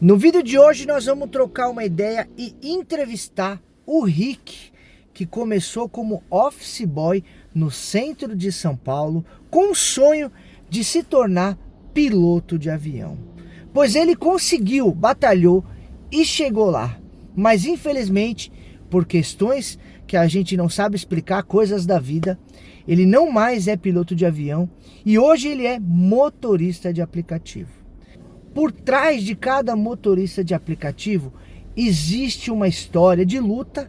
No vídeo de hoje nós vamos trocar uma ideia e entrevistar o Rick, que começou como office boy no centro de São Paulo com o sonho de se tornar piloto de avião. Pois ele conseguiu, batalhou e chegou lá. Mas infelizmente, por questões que a gente não sabe explicar, coisas da vida, ele não mais é piloto de avião e hoje ele é motorista de aplicativo. Por trás de cada motorista de aplicativo existe uma história de luta,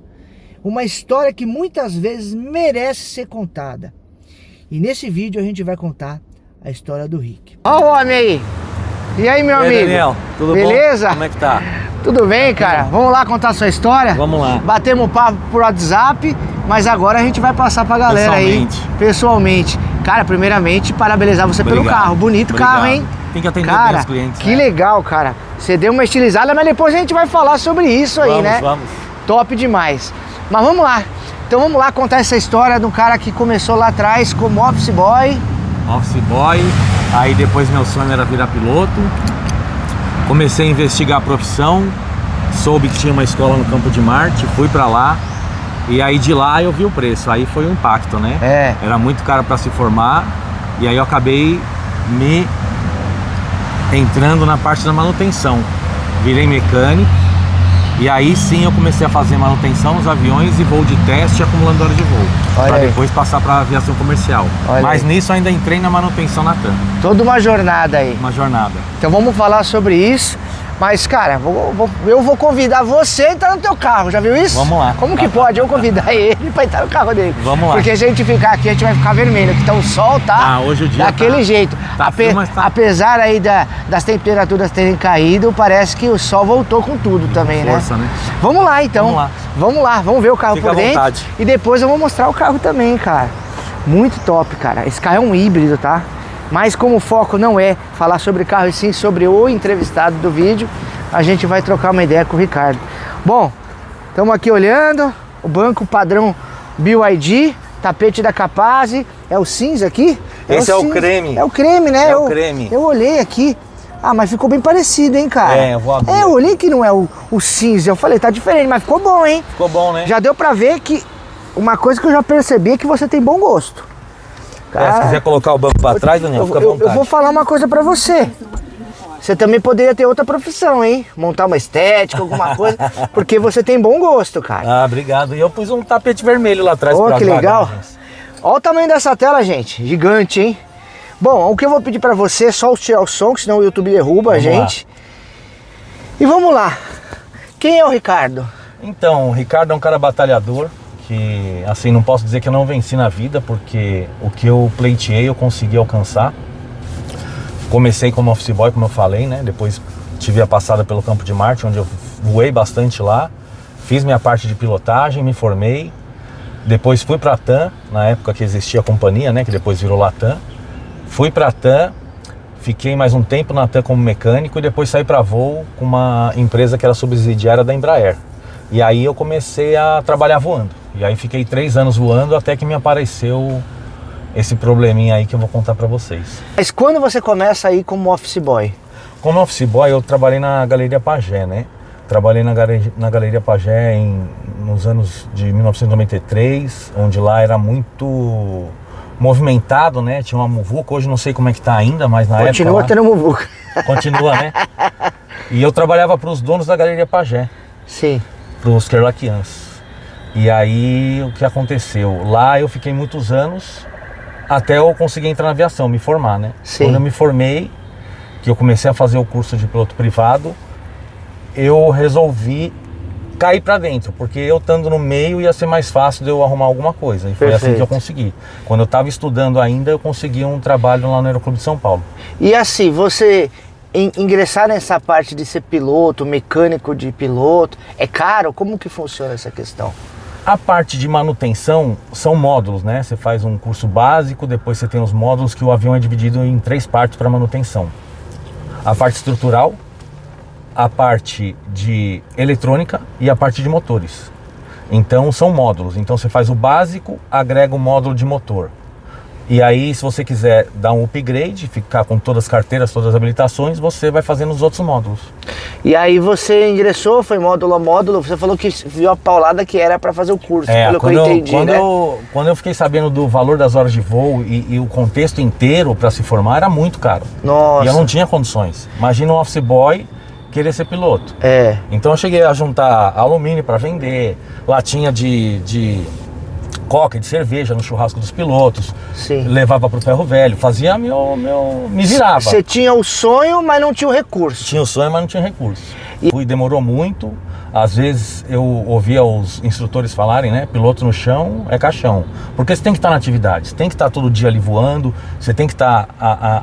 uma história que muitas vezes merece ser contada. E nesse vídeo a gente vai contar a história do Rick. Ó o homem aí! E aí, meu amigo? Daniel, tudo beleza? bom? Como é que tá? Tudo bem, cara? Vamos lá contar a sua história? Vamos lá. Batemos papo por WhatsApp, mas agora a gente vai passar pra galera aí pessoalmente. Cara, primeiramente, parabenizar você pelo carro. Bonito carro, hein? Tem que atender cara, bem os clientes. Que legal, cara. Você deu uma estilizada, mas depois a gente vai falar sobre isso aí, né? Vamos. Top demais. Mas vamos lá. Então vamos lá contar essa história do cara que começou lá atrás como office boy. Office boy, aí depois meu sonho era virar piloto. Comecei a investigar a profissão, soube que tinha uma escola no Campo de Marte, fui pra lá. E aí de lá eu vi o preço, aí foi um impacto, né? Era muito caro pra se formar. E aí eu acabei me entrando na parte da manutenção. Virei mecânico. E aí sim eu comecei a fazer manutenção nos aviões e voo de teste acumulando horas de voo. Para depois passar para aviação comercial. Mas nisso ainda entrei na manutenção na TAM. Toda uma jornada aí. Uma jornada. Então vamos falar sobre isso. Mas, cara, eu vou convidar você a entrar no teu carro, já viu isso? Vamos lá. Como que pode eu convidar ele pra entrar no carro dele? Vamos lá. Porque se a gente ficar aqui, a gente vai ficar vermelho, que então o sol tá hoje o dia daquele jeito. frio, mas tá. Apesar aí das temperaturas terem caído, parece que o sol voltou com tudo também, força, né? né? Vamos lá, então. Vamos lá, vamos ver o carro por dentro. Vontade. E depois eu vou mostrar o carro também, cara. Muito top, cara. Esse carro é um híbrido, tá? Mas como o foco não é falar sobre carro e sim sobre o entrevistado do vídeo, a gente vai trocar uma ideia com o Ricardo. Bom, estamos aqui olhando o banco padrão BYD, tapete da Capaz, é o cinza aqui? Esse é o creme. É o creme, né? É o creme. Eu olhei aqui. Ah, mas ficou bem parecido, hein, cara? Eu vou abrir. Eu olhei que não é o cinza. Eu falei, tá diferente, mas ficou bom, hein? Ficou bom, né? Já deu pra ver que uma coisa que eu já percebi é que você tem bom gosto. Cara, se quiser colocar o banco pra trás, Daniel, fica à vontade. Eu vou falar uma coisa pra você. Você também poderia ter outra profissão, hein? Montar uma estética, alguma coisa, porque você tem bom gosto, cara. Ah, obrigado. E eu pus um tapete vermelho lá atrás. Que legal. Olha o tamanho dessa tela, gente. Gigante, hein? Bom, o que eu vou pedir pra você é só tirar o som, que senão o YouTube derruba a gente. E vamos lá. Quem é o Ricardo? Então, o Ricardo é um cara batalhador, que, assim, não posso dizer que eu não venci na vida, porque o que eu pleiteei eu consegui alcançar. Comecei como office boy, como eu falei, né? Depois tive a passada pelo Campo de Marte, onde eu voei bastante lá. Fiz minha parte de pilotagem, me formei. Depois fui pra TAM, na época que existia a companhia, né? Que depois virou Latam. Fui pra TAM, fiquei mais um tempo na TAM como mecânico e depois saí pra voo com uma empresa que era subsidiária da Embraer. E aí eu comecei a trabalhar voando. E aí fiquei 3 anos voando até que me apareceu esse probleminha aí que eu vou contar pra vocês. Mas quando você começa aí como office boy? Como office boy eu trabalhei na Galeria Pagé, né? Trabalhei na Galeria Pagé nos anos de 1993, onde lá era muito movimentado, né? Tinha uma muvuca, hoje não sei como é que tá ainda, mas na época... Continua tendo muvuca. Continua, né? E eu trabalhava para os donos da Galeria Pagé. Sim. Para os Kerlakians. E aí, o que aconteceu? Lá eu fiquei muitos anos, até eu conseguir entrar na aviação, me formar, né? Sim. Quando eu me formei, que eu comecei a fazer o curso de piloto privado, eu resolvi cair pra dentro, porque eu estando no meio ia ser mais fácil de eu arrumar alguma coisa. E foi assim que eu consegui. Quando eu estava estudando ainda, eu consegui um trabalho lá no Aeroclube de São Paulo. E assim, você ingressar nessa parte de ser piloto, mecânico de piloto, é caro? Como que funciona essa questão? A parte de manutenção são módulos, né? Você faz um curso básico, depois você tem os módulos que o avião é dividido em 3 partes para manutenção. A parte estrutural, a parte de eletrônica e a parte de motores. Então são módulos. Então você faz o básico, agrega o módulo de motor. E aí, se você quiser dar um upgrade, ficar com todas as carteiras, todas as habilitações, você vai fazendo os outros módulos. E aí você ingressou, foi módulo a módulo, você falou que viu a paulada que era para fazer o curso, pelo que eu entendi, quando eu fiquei sabendo do valor das horas de voo e o contexto inteiro para se formar, era muito caro. Nossa. E eu não tinha condições. Imagina um office boy querer ser piloto. É. Então eu cheguei a juntar alumínio para vender, latinha de coca, de cerveja no churrasco dos pilotos. Sim. Levava pro ferro velho, fazia me virava. Você tinha o sonho, mas não tinha o recurso. Tinha o sonho, mas não tinha recurso. E demorou muito. Às vezes eu ouvia os instrutores falarem, né? Piloto no chão é caixão. Porque você tem que estar na atividade, você tem que estar todo dia ali voando, você tem que estar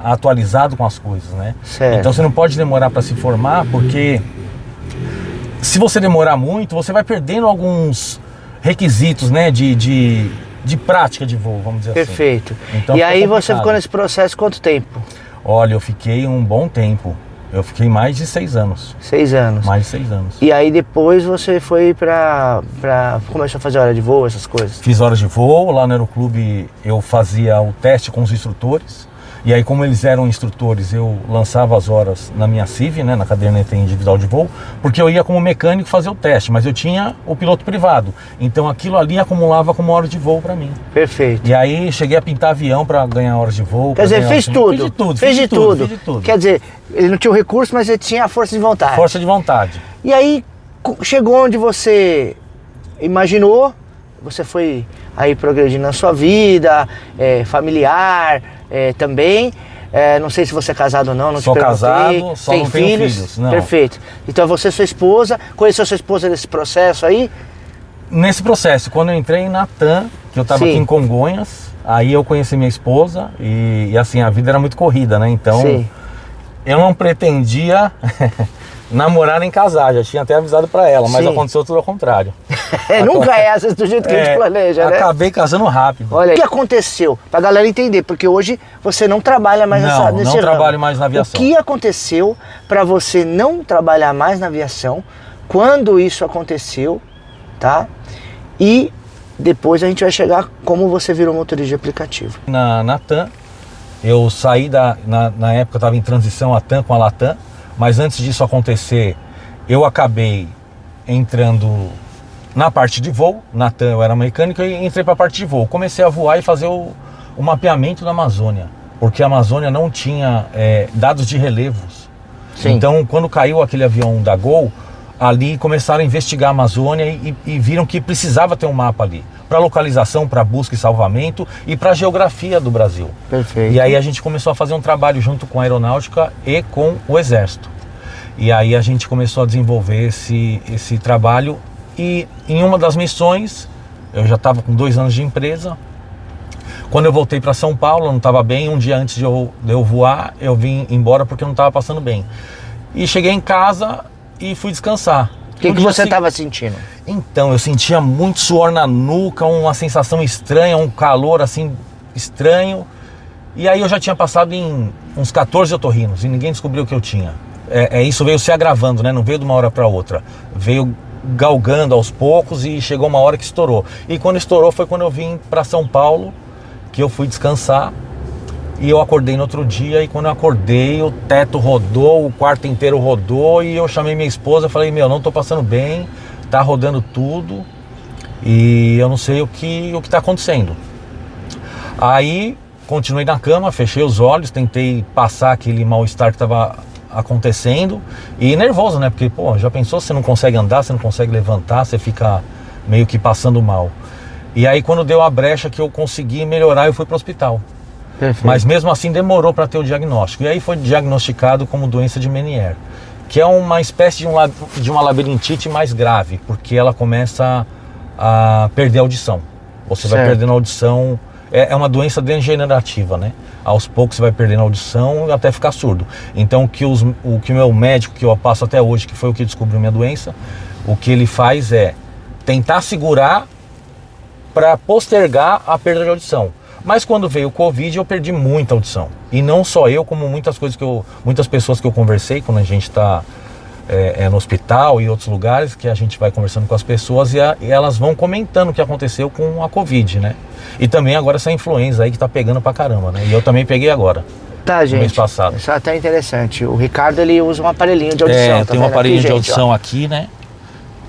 atualizado com as coisas, né? Certo. Então você não pode demorar para se formar, porque se você demorar muito, você vai perdendo alguns requisitos, né? De prática de voo, vamos dizer Perfeito. assim. Então, e aí você ficou nesse processo quanto tempo? Olha, eu fiquei um bom tempo. Eu fiquei mais de 6 anos. 6 anos. Mais de 6 anos. E aí depois você foi começou a fazer hora de voo, essas coisas? Fiz horas de voo, lá no aeroclube eu fazia o teste com os instrutores. E aí, como eles eram instrutores, eu lançava as horas na minha CIV, né, na caderneta individual de voo, porque eu ia como mecânico fazer o teste, mas eu tinha o piloto privado. Então aquilo ali acumulava como hora de voo para mim. Perfeito. E aí cheguei a pintar avião para ganhar horas de voo. Quer dizer, fez tudo. Fiz de tudo. Fiz de tudo. Quer dizer, ele não tinha o recurso, mas ele tinha a força de vontade. Força de vontade. E aí chegou onde você imaginou, você foi aí progredindo na sua vida, familiar também. Não sei se você é casado ou não Sou te perguntei. casado, só tem não tenho filhos. Não. Perfeito. Então você e sua esposa, conheceu sua esposa nesse processo aí? Nesse processo, quando eu entrei na TAM, que eu estava aqui em Congonhas, aí eu conheci minha esposa e assim, a vida era muito corrida, né? Então, Sim. Eu não pretendia namorar nem casar, já tinha até avisado para ela, mas aconteceu tudo ao contrário. Nunca é às vezes do jeito que a gente planeja, né? Acabei casando rápido. Olha, o que aconteceu? Pra galera entender, porque hoje você não trabalha mais nesse ramo. Não trabalho mais na aviação. O que aconteceu para você não trabalhar mais na aviação? Quando isso aconteceu, tá? E depois a gente vai chegar como você virou motorista de aplicativo. Na TAM, eu saí na época eu estava em transição a TAM com a Latam, mas antes disso acontecer, eu acabei entrando na parte de voo. Na TAM eu era mecânico e entrei para a parte de voo. Comecei a voar e fazer o mapeamento da Amazônia, porque a Amazônia não tinha dados de relevos. Sim. Então, quando caiu aquele avião da Gol, ali começaram a investigar a Amazônia e viram que precisava ter um mapa ali, para localização, para busca e salvamento e para geografia do Brasil. Perfeito. E aí a gente começou a fazer um trabalho junto com a aeronáutica e com o exército. E aí a gente começou a desenvolver esse trabalho e em uma das missões, eu já estava com 2 anos de empresa. Quando eu voltei para São Paulo, eu não estava bem. Um dia antes de eu voar, eu vim embora porque eu não estava passando bem. E cheguei em casa e fui descansar. O que você estava sentindo? Então, eu sentia muito suor na nuca, uma sensação estranha, um calor assim estranho. E aí eu já tinha passado em uns 14 otorrinos e ninguém descobriu o que eu tinha. Isso veio se agravando, né? Não veio de uma hora para outra. Veio galgando aos poucos e chegou uma hora que estourou. E quando estourou foi quando eu vim para São Paulo, que eu fui descansar. E eu acordei no outro dia e quando eu acordei o teto rodou, o quarto inteiro rodou e eu chamei minha esposa e falei, não tô passando bem, tá rodando tudo e eu não sei o que tá acontecendo. Aí continuei na cama, fechei os olhos, tentei passar aquele mal-estar que tava acontecendo e nervoso, né? Porque, já pensou, você não consegue andar, você não consegue levantar, você fica meio que passando mal. E aí quando deu a brecha que eu consegui melhorar, eu fui pro hospital. Perfeito. Mas mesmo assim demorou para ter o diagnóstico. E aí foi diagnosticado como doença de Meniere, que é uma espécie de uma labirintite mais grave, porque ela começa a perder a audição. Você vai perdendo a audição, é uma doença degenerativa, né? Aos poucos você vai perdendo a audição até ficar surdo. Então o que o meu médico, que eu passo até hoje, que foi o que descobriu minha doença, o que ele faz é tentar segurar para postergar a perda de audição. Mas quando veio o Covid eu perdi muita audição. E não só eu, como muitas pessoas que eu conversei quando a gente está no hospital e outros lugares, que a gente vai conversando com as pessoas e elas vão comentando o que aconteceu com a Covid, né? E também agora essa influenza aí que tá pegando pra caramba, né? E eu também peguei agora. Tá, gente. Mês passado. Isso é até interessante. O Ricardo, ele usa um aparelhinho de audição. Tem um aparelhinho de audição aqui, né?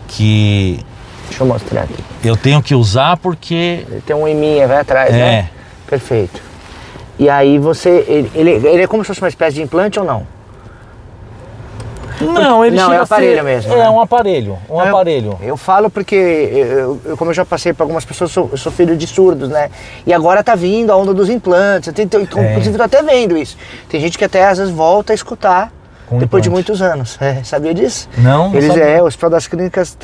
Que deixa eu mostrar aqui. eu tenho que usar porque... Ele tem um eminha, vai atrás, né? Perfeito. E aí você... Ele é como se fosse uma espécie de implante ou não? Não, ele não, é um aparelho mesmo. É, né? um aparelho, aparelho. Eu falo porque, como eu já passei por algumas pessoas, eu sou filho de surdos, né? E agora tá vindo a onda dos implantes, inclusive eu tô até vendo isso. Tem gente que até às vezes volta a escutar com depois de muitos anos. Sabia disso? Não, eles sabia. O Hospital das Clínicas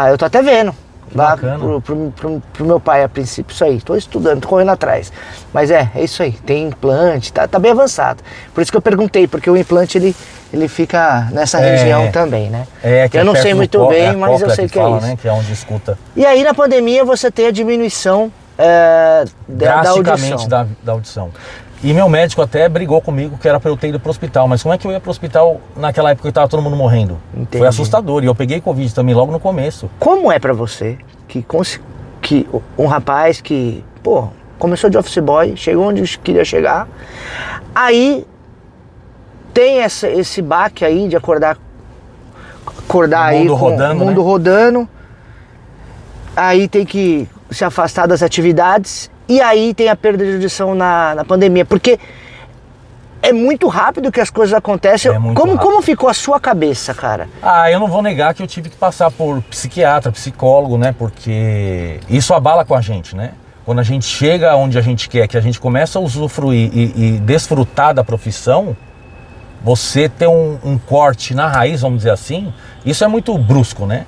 eu tô até vendo. Lá pro meu pai, a princípio, isso aí. Tô estudando, tô correndo atrás. Mas é isso aí. Tem implante, tá bem avançado. Por isso que eu perguntei, porque o implante, ele fica nessa região também, né? Eu não sei muito bem, mas eu sei que é isso. Né? Que é onde escuta. E aí, na pandemia, você tem a diminuição drasticamente da audição. E meu médico até brigou comigo que era pra eu ter ido pro hospital. Mas como é que eu ia pro hospital naquela época que tava todo mundo morrendo? Entendi. Foi assustador. E eu peguei Covid também logo no começo. Como é pra você que um rapaz que, começou de office boy, chegou onde queria chegar, aí tem esse baque aí de acordar aí com o mundo rodando, aí tem que se afastar das atividades. E aí tem a perda de audição na pandemia, porque é muito rápido que as coisas acontecem. Como ficou a sua cabeça, cara? Eu não vou negar que eu tive que passar por psiquiatra, psicólogo, né? Porque isso abala com a gente, né? Quando a gente chega onde a gente quer, que a gente começa a usufruir e desfrutar da profissão, você ter um corte na raiz, vamos dizer assim, isso é muito brusco, né?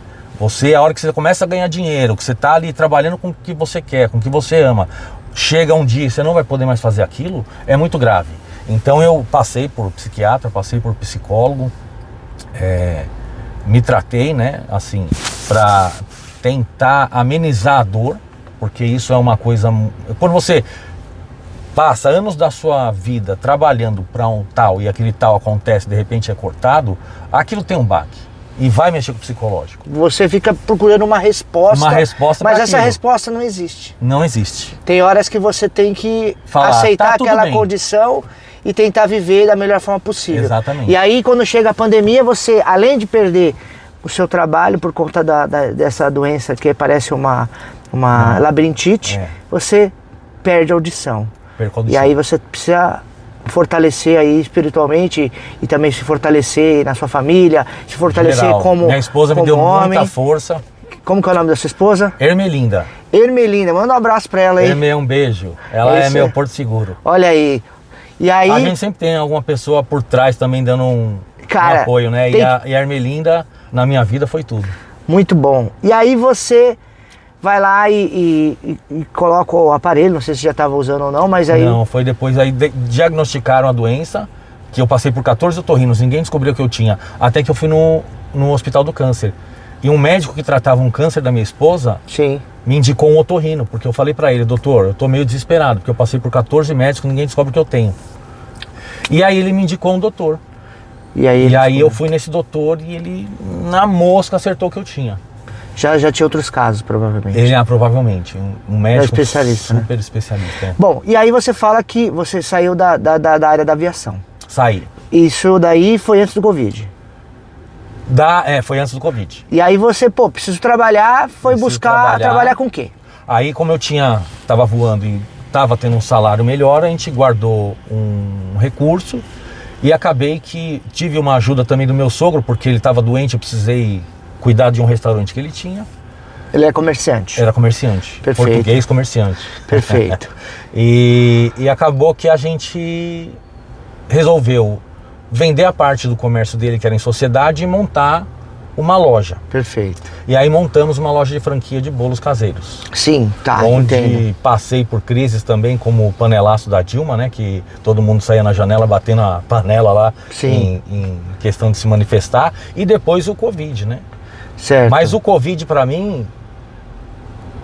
A hora que você começa a ganhar dinheiro, que você está ali trabalhando com o que você quer, com o que você ama, chega um dia e você não vai poder mais fazer aquilo, é muito grave. Então eu passei por psiquiatra, passei por psicólogo, me tratei, né, assim, para tentar amenizar a dor, porque isso é uma coisa... Quando você passa anos da sua vida trabalhando para um tal e aquele tal acontece, de repente é cortado, aquilo tem um baque. E vai mexer com o psicológico. Você fica procurando uma resposta. Mas essa resposta não existe. Não existe. Tem horas que você tem que aceitar aquela condição e tentar viver da melhor forma possível. Exatamente. E aí, quando chega a pandemia, você, além de perder o seu trabalho por conta dessa doença que parece uma labirintite, você perde a audição. E aí você precisa fortalecer aí espiritualmente e também se fortalecer na sua família, se fortalecer como minha esposa me deu muita força. Como que é o nome da sua esposa? Ermelinda. Ermelinda, manda um abraço pra ela aí. Erme, um beijo. Ela é meu porto seguro. Olha aí. E aí... A gente sempre tem alguma pessoa por trás também dando um apoio, né? E a Ermelinda na minha vida foi tudo. Muito bom. E aí você vai lá e coloca o aparelho, não sei se já estava usando ou não, mas aí... Não, foi depois, aí diagnosticaram a doença, que eu passei por 14 otorrinos, ninguém descobriu que eu tinha, até que eu fui no Hospital do Câncer. E um médico que tratava um câncer da minha esposa, me indicou um otorrino, porque eu falei pra ele, doutor, eu tô meio desesperado, porque eu passei por 14 médicos, ninguém descobre o que eu tenho. E aí ele me indicou um doutor. E aí eu fui nesse doutor e ele, na mosca, acertou o que eu tinha. Já tinha outros casos, provavelmente. Ele provavelmente. Um médico especialista, super especialista. É. Bom, e aí você fala que você saiu da área da aviação. Saí. Isso daí foi antes do Covid? Foi antes do Covid. E aí você, preciso trabalhar, trabalhar com o quê? Aí como eu tava voando e tava tendo um salário melhor, a gente guardou um recurso e acabei que tive uma ajuda também do meu sogro, porque ele tava doente, eu precisei cuidar de um restaurante que ele tinha. Ele é comerciante? Era comerciante. Perfeito. Português comerciante. Perfeito. E acabou que a gente resolveu vender a parte do comércio dele, que era em sociedade, e montar uma loja. Perfeito. E aí montamos uma loja de franquia de bolos caseiros. Sim, tá, onde passei por crises também, como o panelaço da Dilma, né? Que todo mundo saía na janela batendo a panela lá em questão de se manifestar. E depois o Covid, né? Certo. Mas o Covid pra mim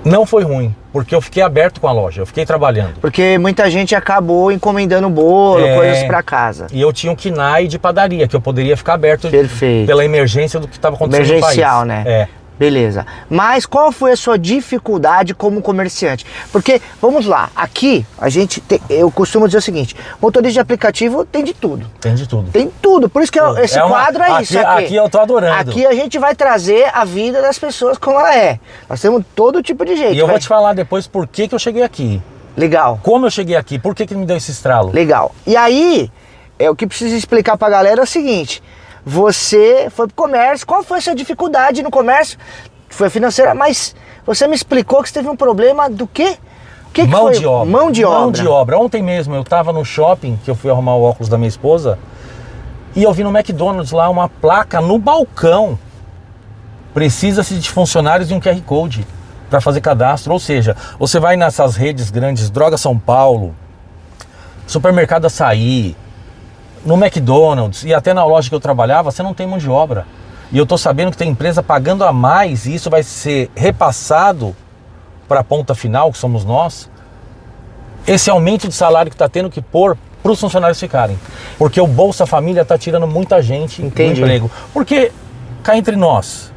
não foi ruim, porque eu fiquei aberto com a loja, eu fiquei trabalhando. Porque muita gente acabou encomendando bolo, coisas pra casa. E eu tinha um KNAI de padaria, que eu poderia ficar aberto pela emergência do que estava acontecendo no país. Emergencial, né? Beleza. Mas qual foi a sua dificuldade como comerciante? Porque, vamos lá, aqui a gente tem, eu costumo dizer o seguinte, motorista de aplicativo tem de tudo. Tem de tudo. Tem tudo, por isso que esse quadro é isso aqui. Aqui eu tô adorando. Aqui a gente vai trazer a vida das pessoas como ela é. Nós temos todo tipo de jeito. E eu vou te falar depois por que eu cheguei aqui. Legal. Como eu cheguei aqui, por que me deu esse estralo. Legal. E aí, o que precisa explicar pra galera é o seguinte... Você foi pro comércio, qual foi a sua dificuldade no comércio? Foi financeira, mas você me explicou que você teve um problema do quê? O que mão foi? De obra. Mão de obra. Mão de obra. Ontem mesmo eu tava no shopping, que eu fui arrumar o óculos da minha esposa, e eu vi no McDonald's lá uma placa no balcão. Precisa-se de funcionários e um QR Code para fazer cadastro. Ou seja, você vai nessas redes grandes, Droga São Paulo, Supermercado Açaí, no McDonald's e até na loja que eu trabalhava, você não tem mão de obra. E eu tô sabendo que tem empresa pagando a mais e isso vai ser repassado para a ponta final, que somos nós. Esse aumento de salário que está tendo que pôr para os funcionários ficarem. Porque o Bolsa Família está tirando muita gente do emprego. Porque, cá entre nós,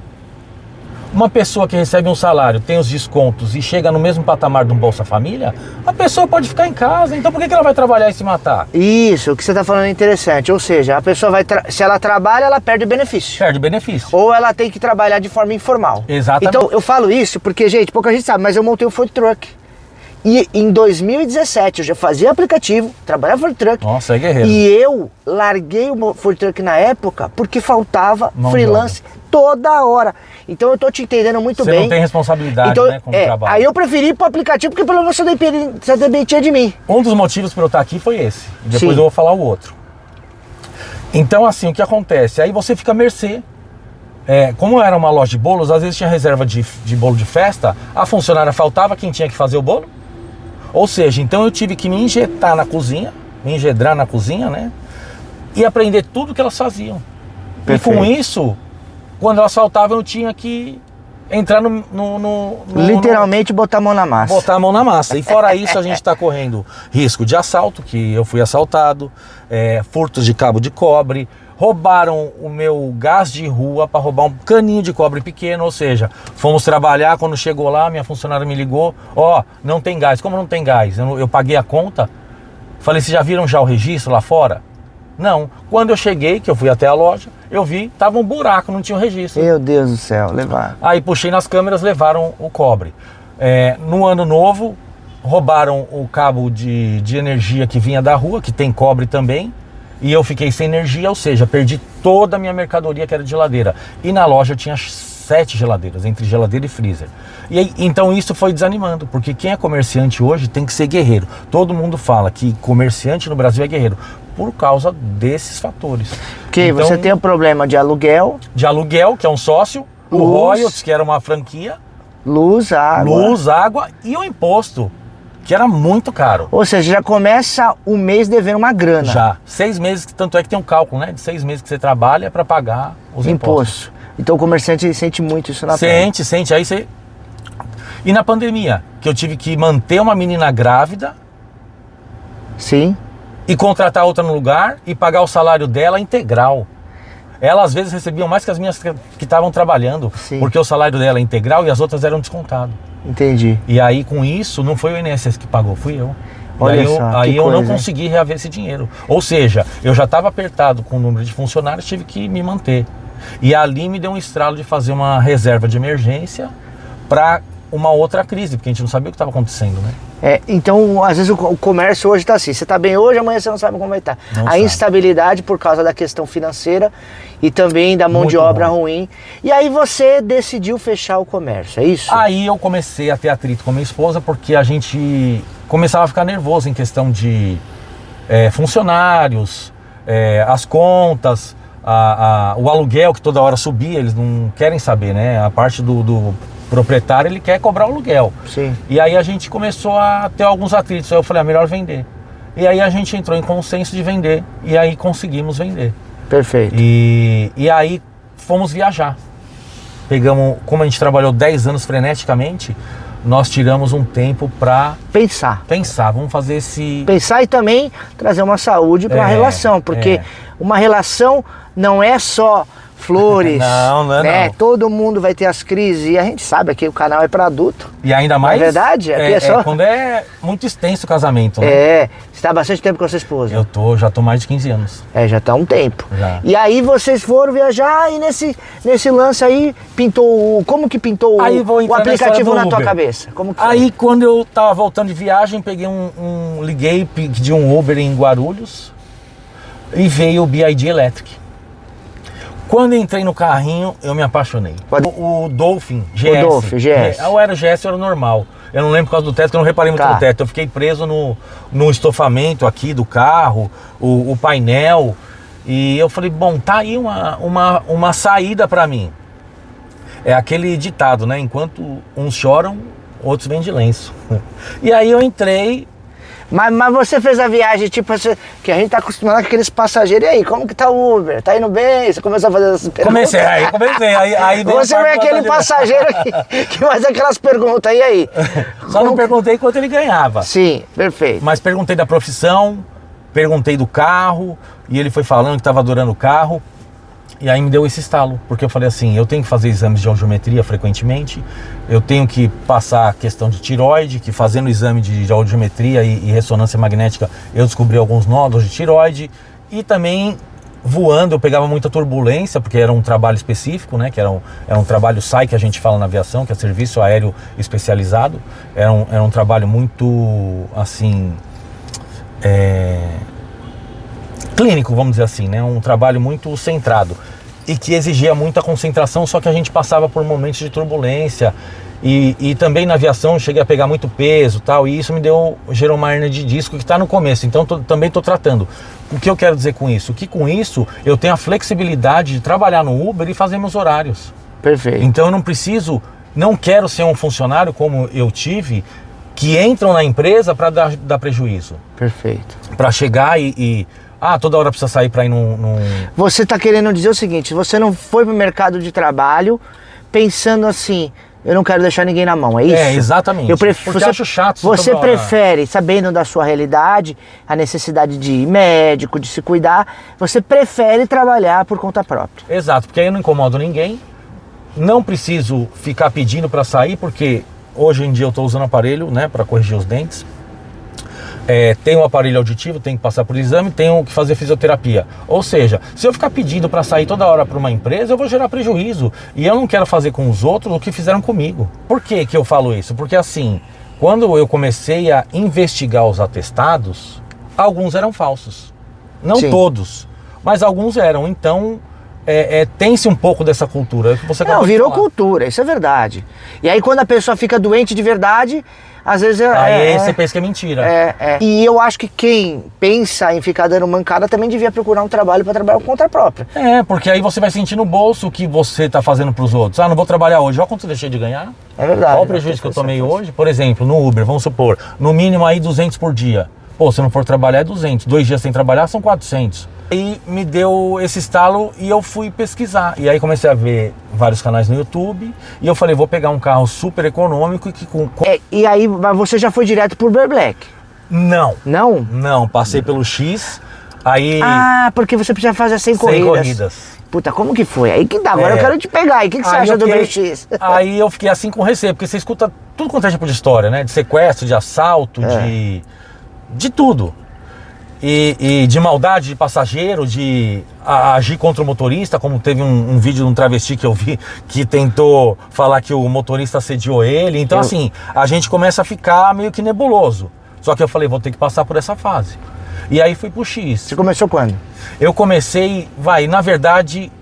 uma pessoa que recebe um salário, tem os descontos e chega no mesmo patamar de um Bolsa Família, a pessoa pode ficar em casa. Então por que ela vai trabalhar e se matar? Isso, o que você está falando é interessante. Ou seja, a pessoa vai se ela trabalha, ela perde o benefício. Perde o benefício. Ou ela tem que trabalhar de forma informal. Exatamente. Então eu falo isso porque, gente, pouca gente sabe, mas eu montei o food truck. E em 2017 eu já fazia aplicativo, trabalhava food truck. Nossa, é guerreiro. E eu larguei o food truck na época porque faltava mão freelance toda hora. Então eu tô te entendendo muito bem. Você não tem responsabilidade, então, né, com o trabalho. Aí eu preferi ir pro aplicativo porque pelo menos você dependia de mim. Um dos motivos para eu estar aqui foi esse. E depois Sim. eu vou falar o outro. Então assim, o que acontece? Aí você fica à mercê. Como era uma loja de bolos, às vezes tinha reserva de bolo de festa, a funcionária faltava, quem tinha que fazer o bolo? Ou seja, então eu tive que me injetar na cozinha, me engedrar na cozinha, né? E aprender tudo que elas faziam. Perfeito. E com isso, quando elas faltavam, eu tinha que entrar literalmente botar a mão na massa. Botar a mão na massa. E fora isso, a gente está correndo risco de assalto, que eu fui assaltado, furtos de cabo de cobre, roubaram o meu gás de rua para roubar um caninho de cobre pequeno, ou seja, fomos trabalhar, quando chegou lá, minha funcionária me ligou, não tem gás. Como não tem gás? Eu paguei a conta, falei, vocês já viram já o registro lá fora? Não. Quando eu cheguei, que eu fui até a loja, eu vi, tava um buraco, não tinha o registro. Meu Deus do céu, levaram. Aí puxei nas câmeras, levaram o cobre. No ano novo, roubaram o cabo de energia que vinha da rua, que tem cobre também, e eu fiquei sem energia, ou seja, perdi toda a minha mercadoria que era de geladeira. E na loja eu tinha 7 geladeiras, entre geladeira e freezer. E aí, então isso foi desanimando, porque quem é comerciante hoje tem que ser guerreiro. Todo mundo fala que comerciante no Brasil é guerreiro, por causa desses fatores. Porque então, você tem o problema de aluguel. De aluguel, que é um sócio, o royalties, que era uma franquia. Luz, água e o imposto, que era muito caro. Ou seja, já começa o mês devendo uma grana. Já. 6 meses, tanto é que tem um cálculo, né? De 6 meses que você trabalha para pagar os impostos. Então o comerciante sente muito isso na pele. Sente. Aí você... E na pandemia, que eu tive que manter uma menina grávida. Sim. E contratar outra no lugar e pagar o salário dela integral. Ela às vezes recebiam mais que as minhas que estavam trabalhando. Sim. Porque o salário dela é integral e as outras eram descontadas. Entendi. E aí com isso, não foi o INSS que pagou, fui eu. Olha só, aí eu coisa, não consegui reaver esse dinheiro. Ou seja, eu já estava apertado com o número de funcionários, tive que me manter. E ali me deu um estralo de fazer uma reserva de emergência para uma outra crise, porque a gente não sabia o que estava acontecendo, né? Então, às vezes o comércio hoje está assim, você está bem hoje, amanhã você não sabe como vai estar. A instabilidade por causa da questão financeira e também da mão de obra ruim. E aí você decidiu fechar o comércio, é isso? Aí eu comecei a ter atrito com minha esposa, porque a gente começava a ficar nervoso em questão de funcionários, as contas, o aluguel que toda hora subia, eles não querem saber, né? A parte do proprietário, ele quer cobrar o aluguel. Sim. E aí a gente começou a ter alguns atritos. Aí eu falei, melhor vender. E aí a gente entrou em consenso de vender. E aí conseguimos vender. Perfeito. E aí fomos viajar. Pegamos, como a gente trabalhou 10 anos freneticamente, nós tiramos um tempo para pensar. Vamos fazer esse... Pensar e também trazer uma saúde para a relação. Porque uma relação não é só flores. Não é né? não. Todo mundo vai ter as crises. E a gente sabe que o canal é para adulto. E ainda mais... Não é verdade? Quando é muito extenso o casamento, né? Você está há bastante tempo com a sua esposa. Já tô mais de 15 anos. Já está há um tempo. Já. E aí vocês foram viajar e nesse lance aí pintou... Como que pintou o aplicativo na tua cabeça? Como que foi? Aí quando eu tava voltando de viagem, peguei liguei, pedi um Uber em Guarulhos e veio o BYD Electric. Quando eu entrei no carrinho, eu me apaixonei. O Dolphin GS. O Dolphin GS. Ou era o GS ou era o normal. Eu não lembro por causa do teto, que eu não reparei muito no teto. Eu fiquei preso no estofamento aqui do carro, o painel. E eu falei, bom, tá aí uma saída pra mim. É aquele ditado, né? Enquanto uns choram, outros vêm de lenço. E aí eu entrei... Mas você fez a viagem, tipo, que a gente tá acostumado com aqueles passageiros. E aí, como que tá o Uber? Tá indo bem? Você começou a fazer essas perguntas? Comecei. Aí você é aquele passageiro que faz aquelas perguntas. E aí? Só não perguntei quanto ele ganhava. Sim, perfeito. Mas perguntei da profissão, perguntei do carro, e ele foi falando que tava adorando o carro. E aí me deu esse estalo, porque eu falei assim, eu tenho que fazer exames de audiometria frequentemente, eu tenho que passar a questão de tireoide, que fazendo exame de audiometria e ressonância magnética, eu descobri alguns nódulos de tireoide, e também voando, eu pegava muita turbulência, porque era um trabalho específico, né, que era um trabalho SAI, que a gente fala na aviação, que é Serviço Aéreo Especializado, era um trabalho muito, assim... clínico, vamos dizer assim, né? Um trabalho muito centrado e que exigia muita concentração, só que a gente passava por momentos de turbulência e também na aviação eu cheguei a pegar muito peso, tal, e isso gerou uma hernia de disco que está no começo, então também estou tratando. O que eu quero dizer com isso? Que com isso eu tenho a flexibilidade de trabalhar no Uber e fazer meus horários. Perfeito. Então eu não quero ser um funcionário como eu tive, que entram na empresa para dar prejuízo. Perfeito. Para chegar toda hora precisa sair para ir num... Você está querendo dizer o seguinte, você não foi para o mercado de trabalho pensando assim, eu não quero deixar ninguém na mão, é isso? Exatamente. Porque eu acho chato. Você prefere, sabendo da sua realidade, a necessidade de ir médico, de se cuidar, você prefere trabalhar por conta própria. Exato, porque aí eu não incomodo ninguém, não preciso ficar pedindo para sair, porque hoje em dia eu estou usando aparelho, né, para corrigir os dentes. Tenho um aparelho auditivo, tenho que passar por exame, tenho que fazer fisioterapia. Ou seja, se eu ficar pedindo para sair toda hora para uma empresa, eu vou gerar prejuízo. E eu não quero fazer com os outros o que fizeram comigo. Por que eu falo isso? Porque assim, quando eu comecei a investigar os atestados, alguns eram falsos. Não Sim. todos, mas alguns eram. Então, tem-se um pouco dessa cultura. Você virou cultura, isso é verdade. E aí quando a pessoa fica doente de verdade... Às vezes você pensa que é mentira. E eu acho que quem pensa em ficar dando mancada também devia procurar um trabalho para trabalhar por conta própria. Porque aí você vai sentir no bolso o que você está fazendo para os outros. Não vou trabalhar hoje. Olha quanto eu deixei de ganhar. É verdade. Olha o prejuízo que eu tomei hoje. Por exemplo, no Uber, vamos supor, no mínimo aí 200 por dia. Pô, se não for trabalhar é 200. 2 dias sem trabalhar são 400. Aí me deu esse estalo e eu fui pesquisar. E aí comecei a ver vários canais no YouTube. E eu falei, vou pegar um carro super econômico e que e aí você já foi direto pro Uber Black? Não. Não? Não, passei pelo X. Aí... porque você precisa fazer 100 corridas. Puta, como que foi? Aí que dá, agora eu quero te pegar. E o que você acha do BX? Aí eu fiquei assim com receio, porque você escuta tudo quanto é tipo de história, né? De sequestro, de assalto, de tudo. E de maldade de passageiro, de agir contra o motorista, como teve um vídeo de um travesti que eu vi que tentou falar que o motorista assediou ele. Então assim, a gente começa a ficar meio que nebuloso. Só que eu falei, vou ter que passar por essa fase. E aí fui pro X. Você começou quando? Eu comecei, na verdade,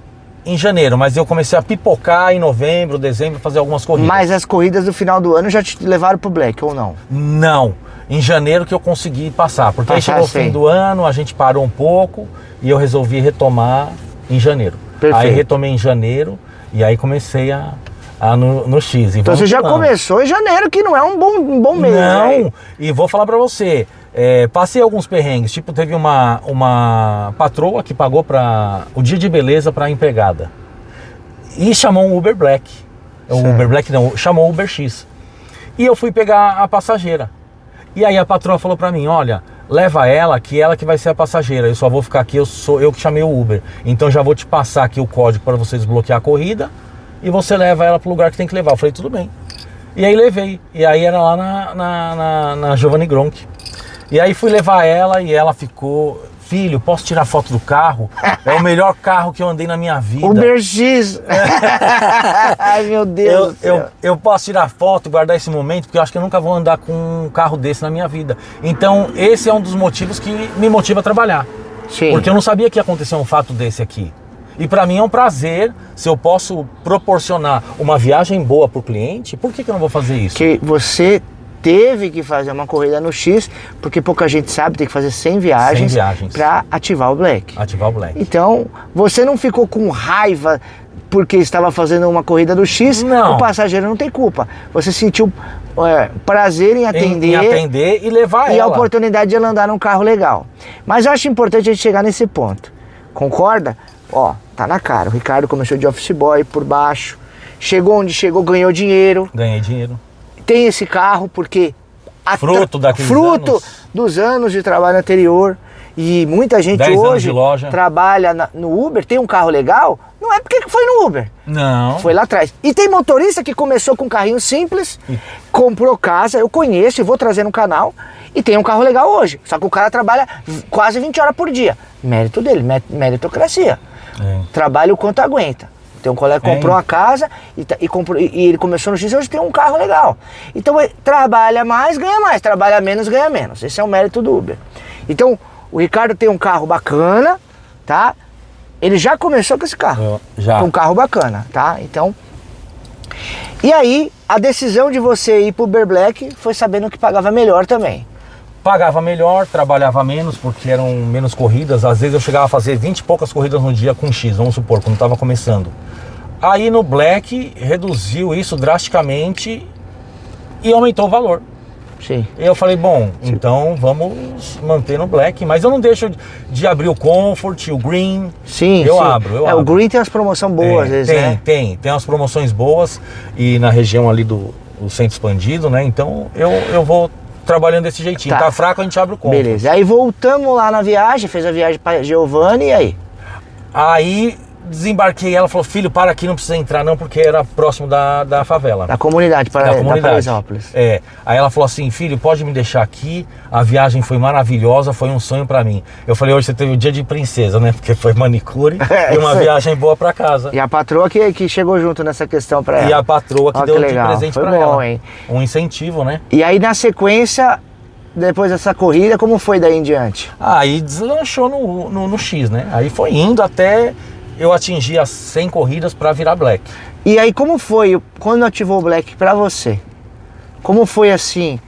em janeiro, mas eu comecei a pipocar em novembro, dezembro, fazer algumas corridas. Mas as corridas do final do ano já te levaram pro Black, ou não? Não. Em janeiro que eu consegui passar, porque aí chegou o fim do ano, a gente parou um pouco e eu resolvi retomar em janeiro. Perfeito. Aí retomei em janeiro e aí comecei no X. Então você já começou em janeiro, que não é um bom mês. Não, e vou falar pra você, passei alguns perrengues, tipo teve uma patroa que pagou o dia de beleza pra empregada e chamou um Uber Black. O Uber Black não, chamou o Uber X. E eu fui pegar a passageira. E aí a patroa falou pra mim, olha, leva ela que vai ser a passageira. Eu só vou ficar aqui, eu que chamei o Uber. Então já vou te passar aqui o código para você desbloquear a corrida e você leva ela pro lugar que tem que levar. Eu falei, tudo bem. E aí levei. E aí era lá na Giovanni Gronk. E aí fui levar ela e ela ficou... Filho, posso tirar foto do carro? É o melhor carro que eu andei na minha vida. Uber X. Ai, meu Deus. Eu posso tirar foto, guardar esse momento, porque eu acho que eu nunca vou andar com um carro desse na minha vida. Então, esse é um dos motivos que me motiva a trabalhar. Sim. Porque eu não sabia que ia acontecer um fato desse aqui. E para mim é um prazer, se eu posso proporcionar uma viagem boa para o cliente, por que eu não vou fazer isso? Que você teve que fazer uma corrida no X, porque pouca gente sabe, tem que fazer 100 viagens para ativar o Black. Ativar o Black. Então, você não ficou com raiva porque estava fazendo uma corrida do X, não. O passageiro não tem culpa. Você sentiu prazer em atender, em atender e levar e ela. a oportunidade de ela andar num carro legal. Mas eu acho importante a gente chegar nesse ponto. Concorda? Ó, tá na cara. O Ricardo começou de office boy por baixo. Chegou onde chegou, ganhou dinheiro. Ganhei dinheiro. Tem esse carro porque... Fruto daqueles fruto dos anos de trabalho anterior. E muita gente 10 anos hoje de loja. trabalha no Uber, tem um carro legal, não é porque foi no Uber. Não. Foi lá atrás. E tem motorista que começou com um carrinho simples, comprou casa, eu conheço e vou trazer no canal, e tem um carro legal hoje. Só que o cara trabalha quase 20 horas por dia. Mérito dele, meritocracia. Trabalha o quanto aguenta. Tem um colega que comprou uma casa e ele começou no X e hoje tem um carro legal. Então ele trabalha mais, ganha mais. Trabalha menos, ganha menos. Esse é o mérito do Uber. Então o Ricardo tem um carro bacana, tá? Ele já começou com esse carro. Já. Com um carro bacana, tá? Então... E aí, a decisão de você ir pro Uber Black foi sabendo que pagava melhor também. Pagava melhor, trabalhava menos, porque eram menos corridas. Às vezes eu chegava a fazer 20 e poucas corridas no dia com X, vamos supor, quando estava começando. Aí no Black reduziu isso drasticamente e aumentou o valor. Sim. E eu falei, bom, então vamos manter no Black, mas eu não deixo de abrir o Comfort, o Green. Sim, eu sim. abro. O Green tem umas promoções boas, às vezes, né? Tem umas promoções boas e na região ali do centro expandido, né? Então eu vou trabalhando desse jeitinho. Tá fraco, a gente abre o Comfort. Beleza. Aí voltamos lá na viagem, fez a viagem para Giovanni e aí? Aí desembarquei, ela falou, filho, para aqui, não precisa entrar não, porque era próximo da favela. Da comunidade, da comunidade. Paraisópolis. Aí ela falou assim, filho, pode me deixar aqui, a viagem foi maravilhosa, foi um sonho pra mim. Eu falei, hoje você teve o dia de princesa, né, porque foi manicure e uma viagem boa pra casa. E a patroa que chegou junto nessa questão pra ela. E a patroa que deu de presente foi pra bom, ela. Hein? Um incentivo, né. E aí na sequência, depois dessa corrida, como foi daí em diante? Aí deslanchou no X, né, aí foi indo até... Eu atingi as 100 corridas para virar Black. E aí como foi quando ativou o Black para você? Como foi assim?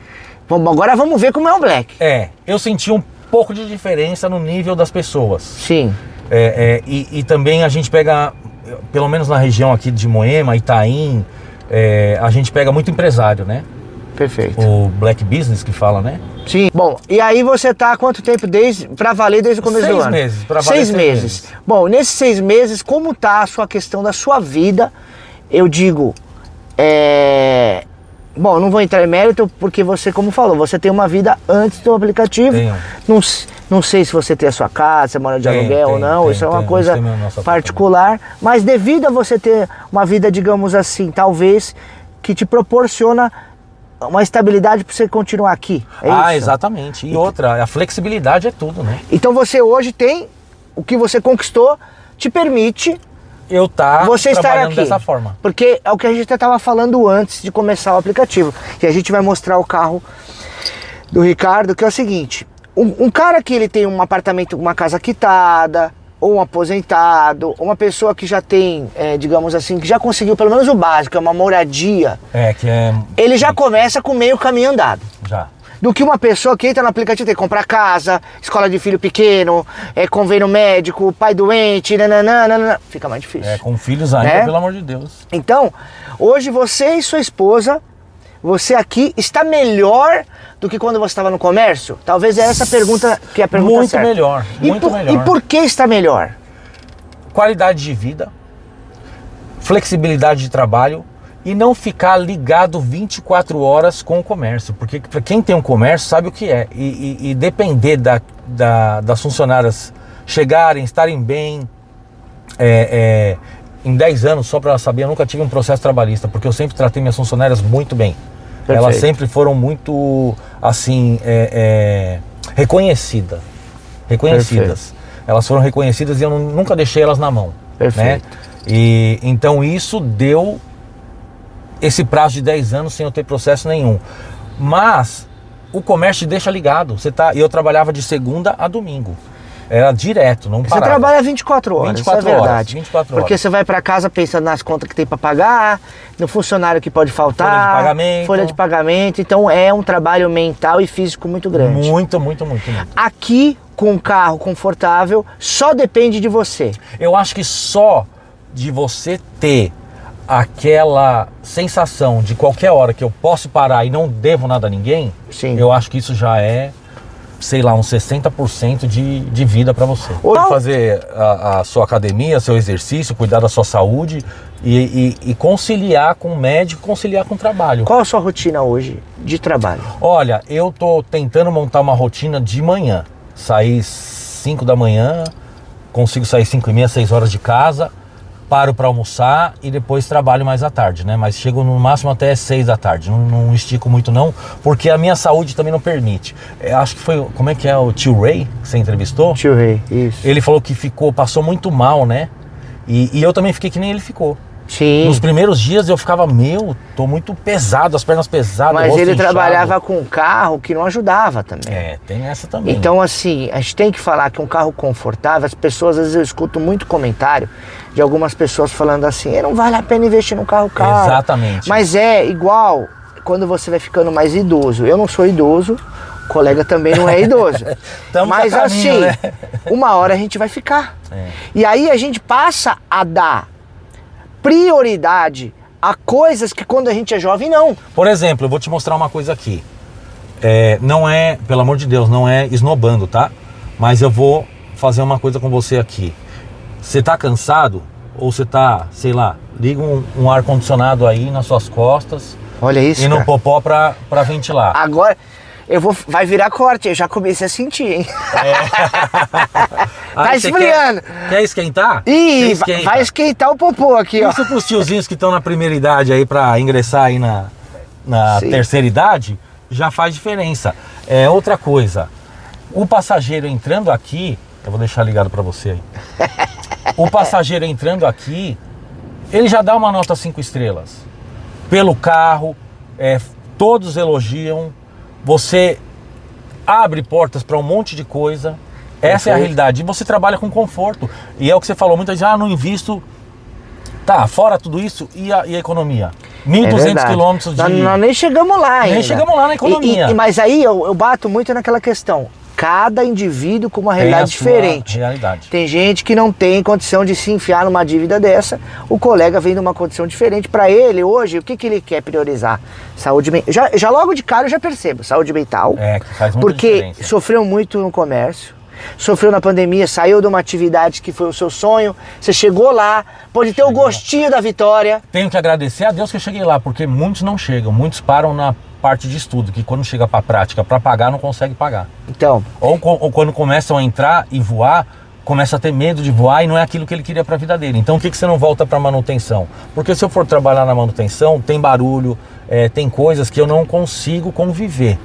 Agora vamos ver como é o Black. Eu senti um pouco de diferença no nível das pessoas. Sim. E também a gente pega, pelo menos na região aqui de Moema, Itaim, a gente pega muito empresário, né? Perfeito. O Black Business que fala, né? Sim. Bom, e aí você tá há quanto tempo pra valer desde o começo do ano? 6 meses. Pra valer 6 meses. Bom, nesses 6 meses, como tá a sua questão da sua vida? Eu digo, bom, não vou entrar em mérito porque você, como falou, você tem uma vida antes do aplicativo. Tenho. Não sei se você tem a sua casa, você mora de aluguel ou não, isso é uma coisa particular. Mas devido a você ter uma vida, digamos assim, talvez, que te proporciona uma estabilidade para você continuar aqui. Isso? Exatamente. E outra, a flexibilidade é tudo, né? Então você hoje tem, o que você conquistou, te permite você estar aqui dessa forma. Porque é o que a gente até estava falando antes de começar o aplicativo. E a gente vai mostrar o carro do Ricardo, que é o seguinte. Um cara que ele tem um apartamento, uma casa quitada, ou um aposentado, ou uma pessoa que já tem, digamos assim, que já conseguiu pelo menos o básico, é uma moradia. Ele já começa com meio caminho andado. Já. Do que uma pessoa que entra no aplicativo tem que comprar casa, escola de filho pequeno, convênio médico, pai doente, nananana, fica mais difícil. Com filhos ainda, pelo amor de Deus. Então, hoje você e sua esposa, você aqui está melhor do que quando você estava no comércio? Talvez é essa pergunta que é a pergunta muito certa. Melhor, muito melhor. E por que está melhor? Qualidade de vida, flexibilidade de trabalho e não ficar ligado 24 horas com o comércio, porque para quem tem um comércio sabe o que é, e depender das funcionárias chegarem, estarem bem, em 10 anos, só para saber, eu nunca tive um processo trabalhista, porque eu sempre tratei minhas funcionárias muito bem. Perfeito. Elas sempre foram muito, assim, reconhecidas. Perfeito. Elas foram reconhecidas e eu nunca deixei elas na mão. Perfeito. Né? E então isso deu esse prazo de 10 anos sem eu ter processo nenhum. Mas o comércio te deixa ligado. Eu trabalhava de segunda a domingo. Era direto, não parava. Você trabalha 24 horas, 24 isso é verdade. Horas, 24 horas. Porque você vai para casa pensando nas contas que tem para pagar, no funcionário que pode faltar, folha de pagamento. Então é um trabalho mental e físico muito grande. Muito. Aqui, com um carro confortável, só depende de você. Eu acho que só de você ter aquela sensação de qualquer hora que eu posso parar e não devo nada a ninguém, sim, eu acho que isso já é, sei lá, uns 60% de vida para você. Pode fazer a sua academia, seu exercício, cuidar da sua saúde e conciliar com o médico, conciliar com o trabalho. Qual a sua rotina hoje de trabalho? Olha, eu tô tentando montar uma rotina de manhã. Sair 5 da manhã, consigo sair 5h30, 6 horas de casa, paro para almoçar e depois trabalho mais à tarde, né? Mas chego no máximo até 6 da tarde, não estico muito não, porque a minha saúde também não permite. Acho que foi, como é que é, o tio Ray que você entrevistou? Tio Ray, isso. Ele falou que passou muito mal, né? E eu também fiquei que nem ele ficou. Sim. Nos primeiros dias eu ficava, tô muito pesado, as pernas pesadas. Mas ele trabalhava com um carro que não ajudava também. Tem essa também. Então assim, a gente tem que falar que um carro confortável, as pessoas, às vezes eu escuto muito comentário de algumas pessoas falando assim, não vale a pena investir num carro caro. Exatamente. Mas é igual quando você vai ficando mais idoso. Eu não sou idoso, o colega também não é idoso. Mas caminho, assim, né? Uma hora a gente vai ficar. E aí a gente passa a dar prioridade a coisas que quando a gente é jovem não. Por exemplo, eu vou te mostrar uma coisa aqui. Não é, pelo amor de Deus, não é esnobando, tá? Mas eu vou fazer uma coisa com você aqui. Você tá cansado? Ou você tá, sei lá, liga um ar-condicionado aí nas suas costas. Olha isso, e no popó pra ventilar. Agora, vai virar corte, eu já comecei a sentir, hein? Tá esfriando. Quer esquentar? Ih, vai esquentar o popô aqui, ó. Isso pros tiozinhos que estão na primeira idade aí pra ingressar aí na terceira idade, já faz diferença. Outra coisa, o passageiro entrando aqui, eu vou deixar ligado pra você aí. O passageiro entrando aqui, ele já dá uma nota 5 estrelas. Pelo carro, todos elogiam. Você abre portas para um monte de coisa. Essa é a realidade. E você trabalha com conforto. E é o que você falou, muita gente, não invisto. Tá, fora tudo isso, e a economia? 1.200 quilômetros de... Nós nem chegamos lá ainda. Nem chegamos lá na economia. Mas aí eu bato muito naquela questão. Cada indivíduo com uma realidade diferente. Tem gente que não tem condição de se enfiar numa dívida dessa. O colega vem de uma condição diferente. Para ele, hoje, o que ele quer priorizar? Saúde mental. Já logo de cara eu já percebo. Saúde mental. Que faz muita diferença. Porque sofreu muito no comércio. Sofreu na pandemia, saiu de uma atividade que foi o seu sonho. Você chegou lá, pode ter o gostinho da vitória. Tenho que agradecer a Deus que eu cheguei lá, porque muitos não chegam. Muitos param na parte de estudo, que quando chega para prática, para pagar, não consegue pagar. Então, ou quando começam a entrar e voar, começa a ter medo de voar e não é aquilo que ele queria para a vida dele. Então, por que você não volta para manutenção? Porque se eu for trabalhar na manutenção, tem barulho, tem coisas que eu não consigo conviver.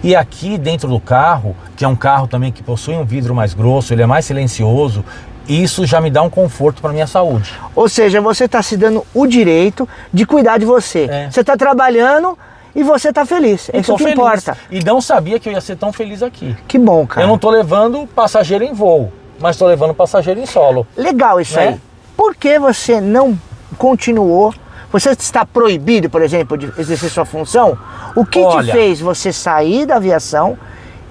E aqui dentro do carro, que é um carro também que possui um vidro mais grosso, ele é mais silencioso, isso já me dá um conforto para minha saúde. Ou seja, você está se dando o direito de cuidar de você. Você está trabalhando e você tá feliz, é isso que importa. E não sabia que eu ia ser tão feliz aqui. Que bom, cara. Eu não tô levando passageiro em voo, mas tô levando passageiro em solo. Legal isso aí. Por que você não continuou? Você está proibido, por exemplo, de exercer sua função? O que te fez você sair da aviação?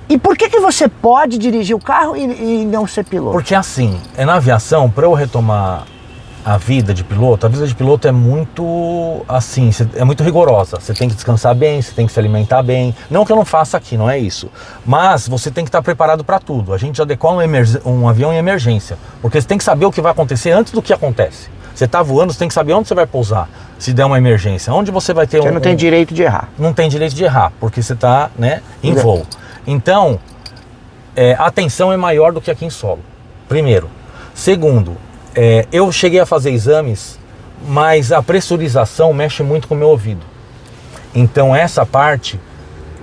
E por que você pode dirigir o carro e não ser piloto? Porque assim, na aviação, para eu retomar a vida de piloto é muito assim, é muito rigorosa. Você tem que descansar bem, você tem que se alimentar bem. Não que eu não faça aqui, não é isso. Mas você tem que estar preparado para tudo. A gente já decola um avião em emergência, porque você tem que saber o que vai acontecer antes do que acontece. Você está voando, você tem que saber onde você vai pousar, se der uma emergência. Onde você vai ter Você não tem direito de errar. Não tem direito de errar, porque você está, né, em voo. Então, a tensão é maior do que aqui em solo, primeiro. Segundo, eu cheguei a fazer exames, mas a pressurização mexe muito com o meu ouvido. Então essa parte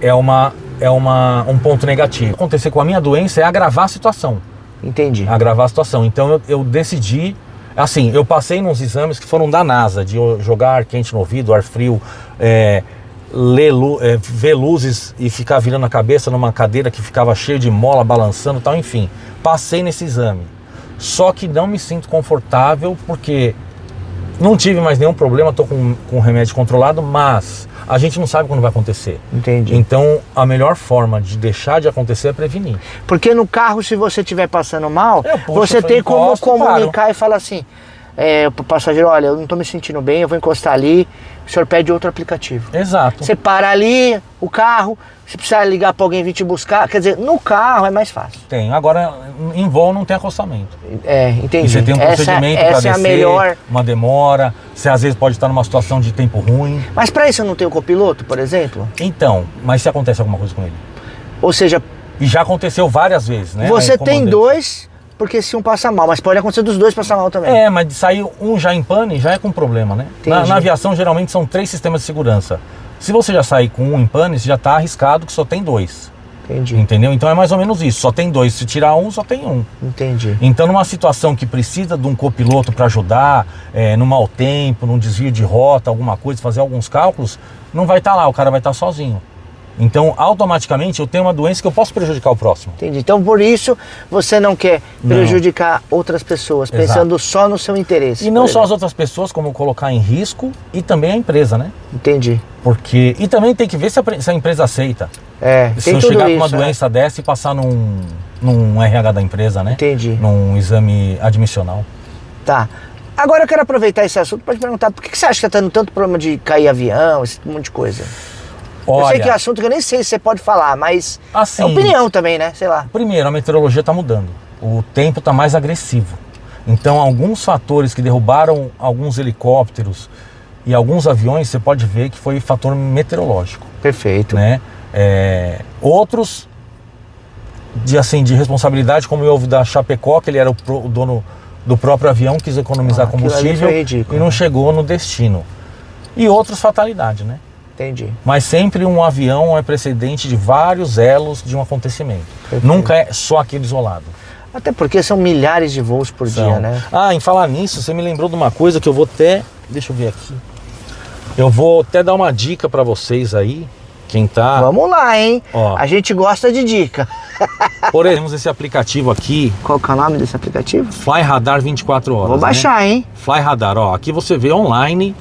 é um ponto negativo. O que acontecer com a minha doença é agravar a situação. Entendi. Agravar a situação. Então eu decidi, assim, eu passei nos exames que foram da NASA, de jogar ar quente no ouvido, ar frio, ver luzes e ficar virando a cabeça numa cadeira que ficava cheia de mola, balançando e tal, enfim. Passei nesse exame. Só que não me sinto confortável porque não tive mais nenhum problema, estou com o remédio controlado, mas a gente não sabe quando vai acontecer. Entendi. Então a melhor forma de deixar de acontecer é prevenir. Porque no carro, se você estiver passando mal, você tem como comunicar e falar assim, pro passageiro, olha, eu não estou me sentindo bem, eu vou encostar ali, o senhor pede outro aplicativo. Exato. Você para ali, o carro, se precisar ligar para alguém vir te buscar, quer dizer, no carro é mais fácil. Tem, agora em voo não tem acostamento. Entendi. E você tem um procedimento para descer, é a melhor... uma demora, você às vezes pode estar numa situação de tempo ruim. Mas para isso não tem o copiloto, por exemplo? Então, mas se acontece alguma coisa com ele? Ou seja... E já aconteceu várias vezes, né? Você tem dois... Porque se um passa mal, mas pode acontecer dos dois passar mal também. Mas de sair um já em pane, já é com problema, né? Na aviação, geralmente, são 3 sistemas de segurança. Se você já sair com um em pane, você já está arriscado que só tem 2. Entendi. Entendeu? Então é mais ou menos isso. Só tem 2. Se tirar um, só tem um. Entendi. Então, numa situação que precisa de um copiloto para ajudar, no mau tempo, num desvio de rota, alguma coisa, fazer alguns cálculos, não vai estar lá, o cara vai estar sozinho. Então, automaticamente, eu tenho uma doença que eu posso prejudicar o próximo. Entendi. Então, por isso, você não quer prejudicar outras pessoas, pensando só no seu interesse. E não só as outras pessoas, como colocar em risco, e também a empresa, né? Entendi. Porque... E também tem que ver se a empresa aceita. Se eu chegar com uma doença dessa e passar num RH da empresa, né? Entendi. Num exame admissional. Tá. Agora eu quero aproveitar esse assunto para te perguntar, por que você acha que está tendo tanto problema de cair avião, esse monte de coisa? Olha, eu sei que é um assunto que eu nem sei se você pode falar, mas assim, é opinião também, né? Sei lá. Primeiro, a meteorologia está mudando. O tempo está mais agressivo. Então, alguns fatores que derrubaram alguns helicópteros e alguns aviões, você pode ver que foi fator meteorológico. Perfeito. Né? Outros, de responsabilidade, como houve da Chapecó, que ele era o dono do próprio avião, quis economizar combustível e não chegou no destino. E outros, fatalidade, né? Entendi. Mas sempre um avião é precedente de vários elos de um acontecimento. Perfeito. Nunca é só aquele isolado. Até porque são milhares de voos por dia, né? Em falar nisso, você me lembrou de uma coisa que eu vou até... Deixa eu ver aqui. Eu vou até dar uma dica para vocês aí. Quem tá... Vamos lá, hein? A gente gosta de dica. Por exemplo, temos esse aplicativo aqui. Qual que é o nome desse aplicativo? Fly Radar 24 horas. Vou baixar, né? Hein? Fly Radar, aqui você vê online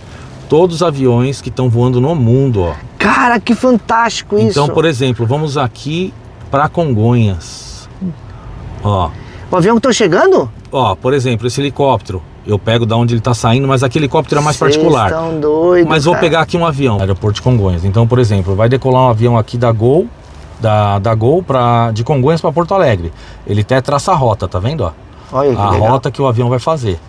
todos os aviões que estão voando no mundo, Cara, que fantástico isso. Então, por exemplo, vamos aqui para Congonhas. O avião que tá chegando? Por exemplo, esse helicóptero. Eu pego da onde ele está saindo, mas aquele helicóptero é mais particular. Vocês estão doidos, mas vou pegar aqui um avião, aeroporto de Congonhas. Então, por exemplo, vai decolar um avião aqui da Gol, da Gol de Congonhas para Porto Alegre. Ele até traça a rota, tá vendo? Olha que a legal. Rota que o avião vai fazer.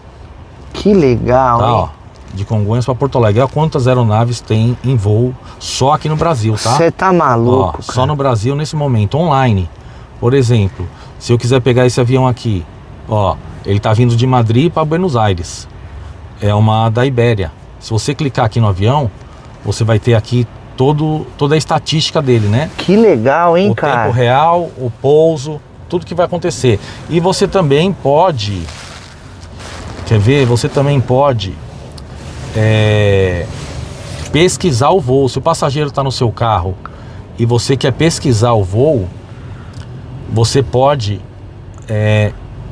Que legal, hein? De Congonhas para Porto Alegre. Olha quantas aeronaves tem em voo só aqui no Brasil, tá? Você tá maluco, só no Brasil nesse momento, online. Por exemplo, se eu quiser pegar esse avião aqui, ele tá vindo de Madrid para Buenos Aires. É uma da Ibéria. Se você clicar aqui no avião, você vai ter aqui toda a estatística dele, né? Que legal, hein, cara? O tempo real, o pouso, tudo que vai acontecer. E você também pode... Quer ver? Você também pode... pesquisar o voo. Se o passageiro está no seu carro e você quer pesquisar o voo, você pode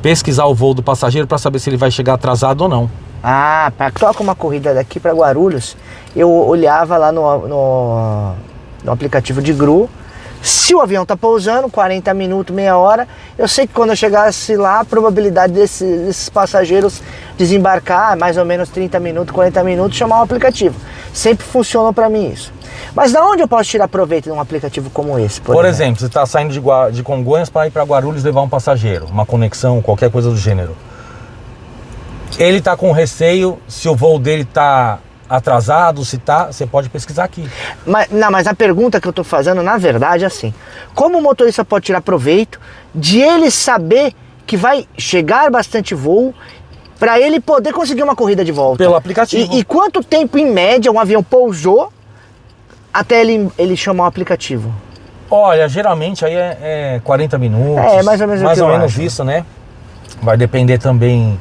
pesquisar o voo do passageiro para saber se ele vai chegar atrasado ou não. Para tocar uma corrida daqui para Guarulhos, eu olhava lá no aplicativo de GRU. Se o avião tá pousando, 40 minutos, meia hora, eu sei que quando eu chegasse lá, a probabilidade desses passageiros desembarcar, mais ou menos 30 minutos, 40 minutos, chamar o aplicativo. Sempre funcionou para mim isso. Mas da onde eu posso tirar proveito de um aplicativo como esse? Por exemplo, você está saindo de Congonhas para ir para Guarulhos levar um passageiro, uma conexão, qualquer coisa do gênero. Ele tá com receio se o voo dele tá atrasado, se tá, você pode pesquisar aqui. Mas a pergunta que eu tô fazendo, na verdade, é assim: como o motorista pode tirar proveito de ele saber que vai chegar bastante voo para ele poder conseguir uma corrida de volta? Pelo aplicativo. E quanto tempo, em média, um avião pousou até ele chamar o aplicativo? Olha, geralmente aí é 40 minutos. Mais ou menos isso, né? Vai depender também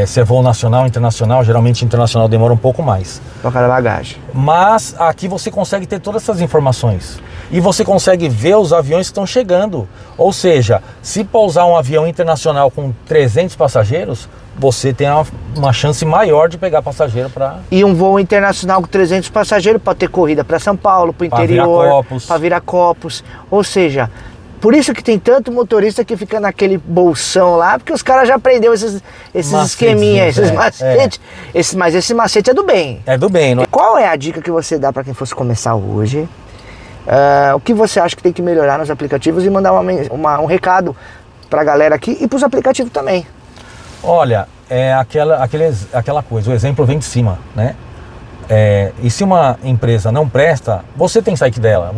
se é voo nacional ou internacional. Geralmente internacional demora um pouco mais. Por causa da bagagem. Mas aqui você consegue ter todas essas informações. E você consegue ver os aviões que estão chegando. Ou seja, se pousar um avião internacional com 300 passageiros, você tem uma chance maior de pegar passageiro para... E um voo internacional com 300 passageiros pode ter corrida para São Paulo, para o interior, para Viracopos. Ou seja, por isso que tem tanto motorista que fica naquele bolsão lá, porque os caras já aprendeu esses esqueminhas, esses macetes. Mas esse macete é do bem. É do bem, não é? Qual é a dica que você dá para quem fosse começar hoje? O que você acha que tem que melhorar nos aplicativos e mandar um recado para a galera aqui e para os aplicativos também? Olha, é aquela coisa, o exemplo vem de cima, né? E se uma empresa não presta, você tem que sair dela,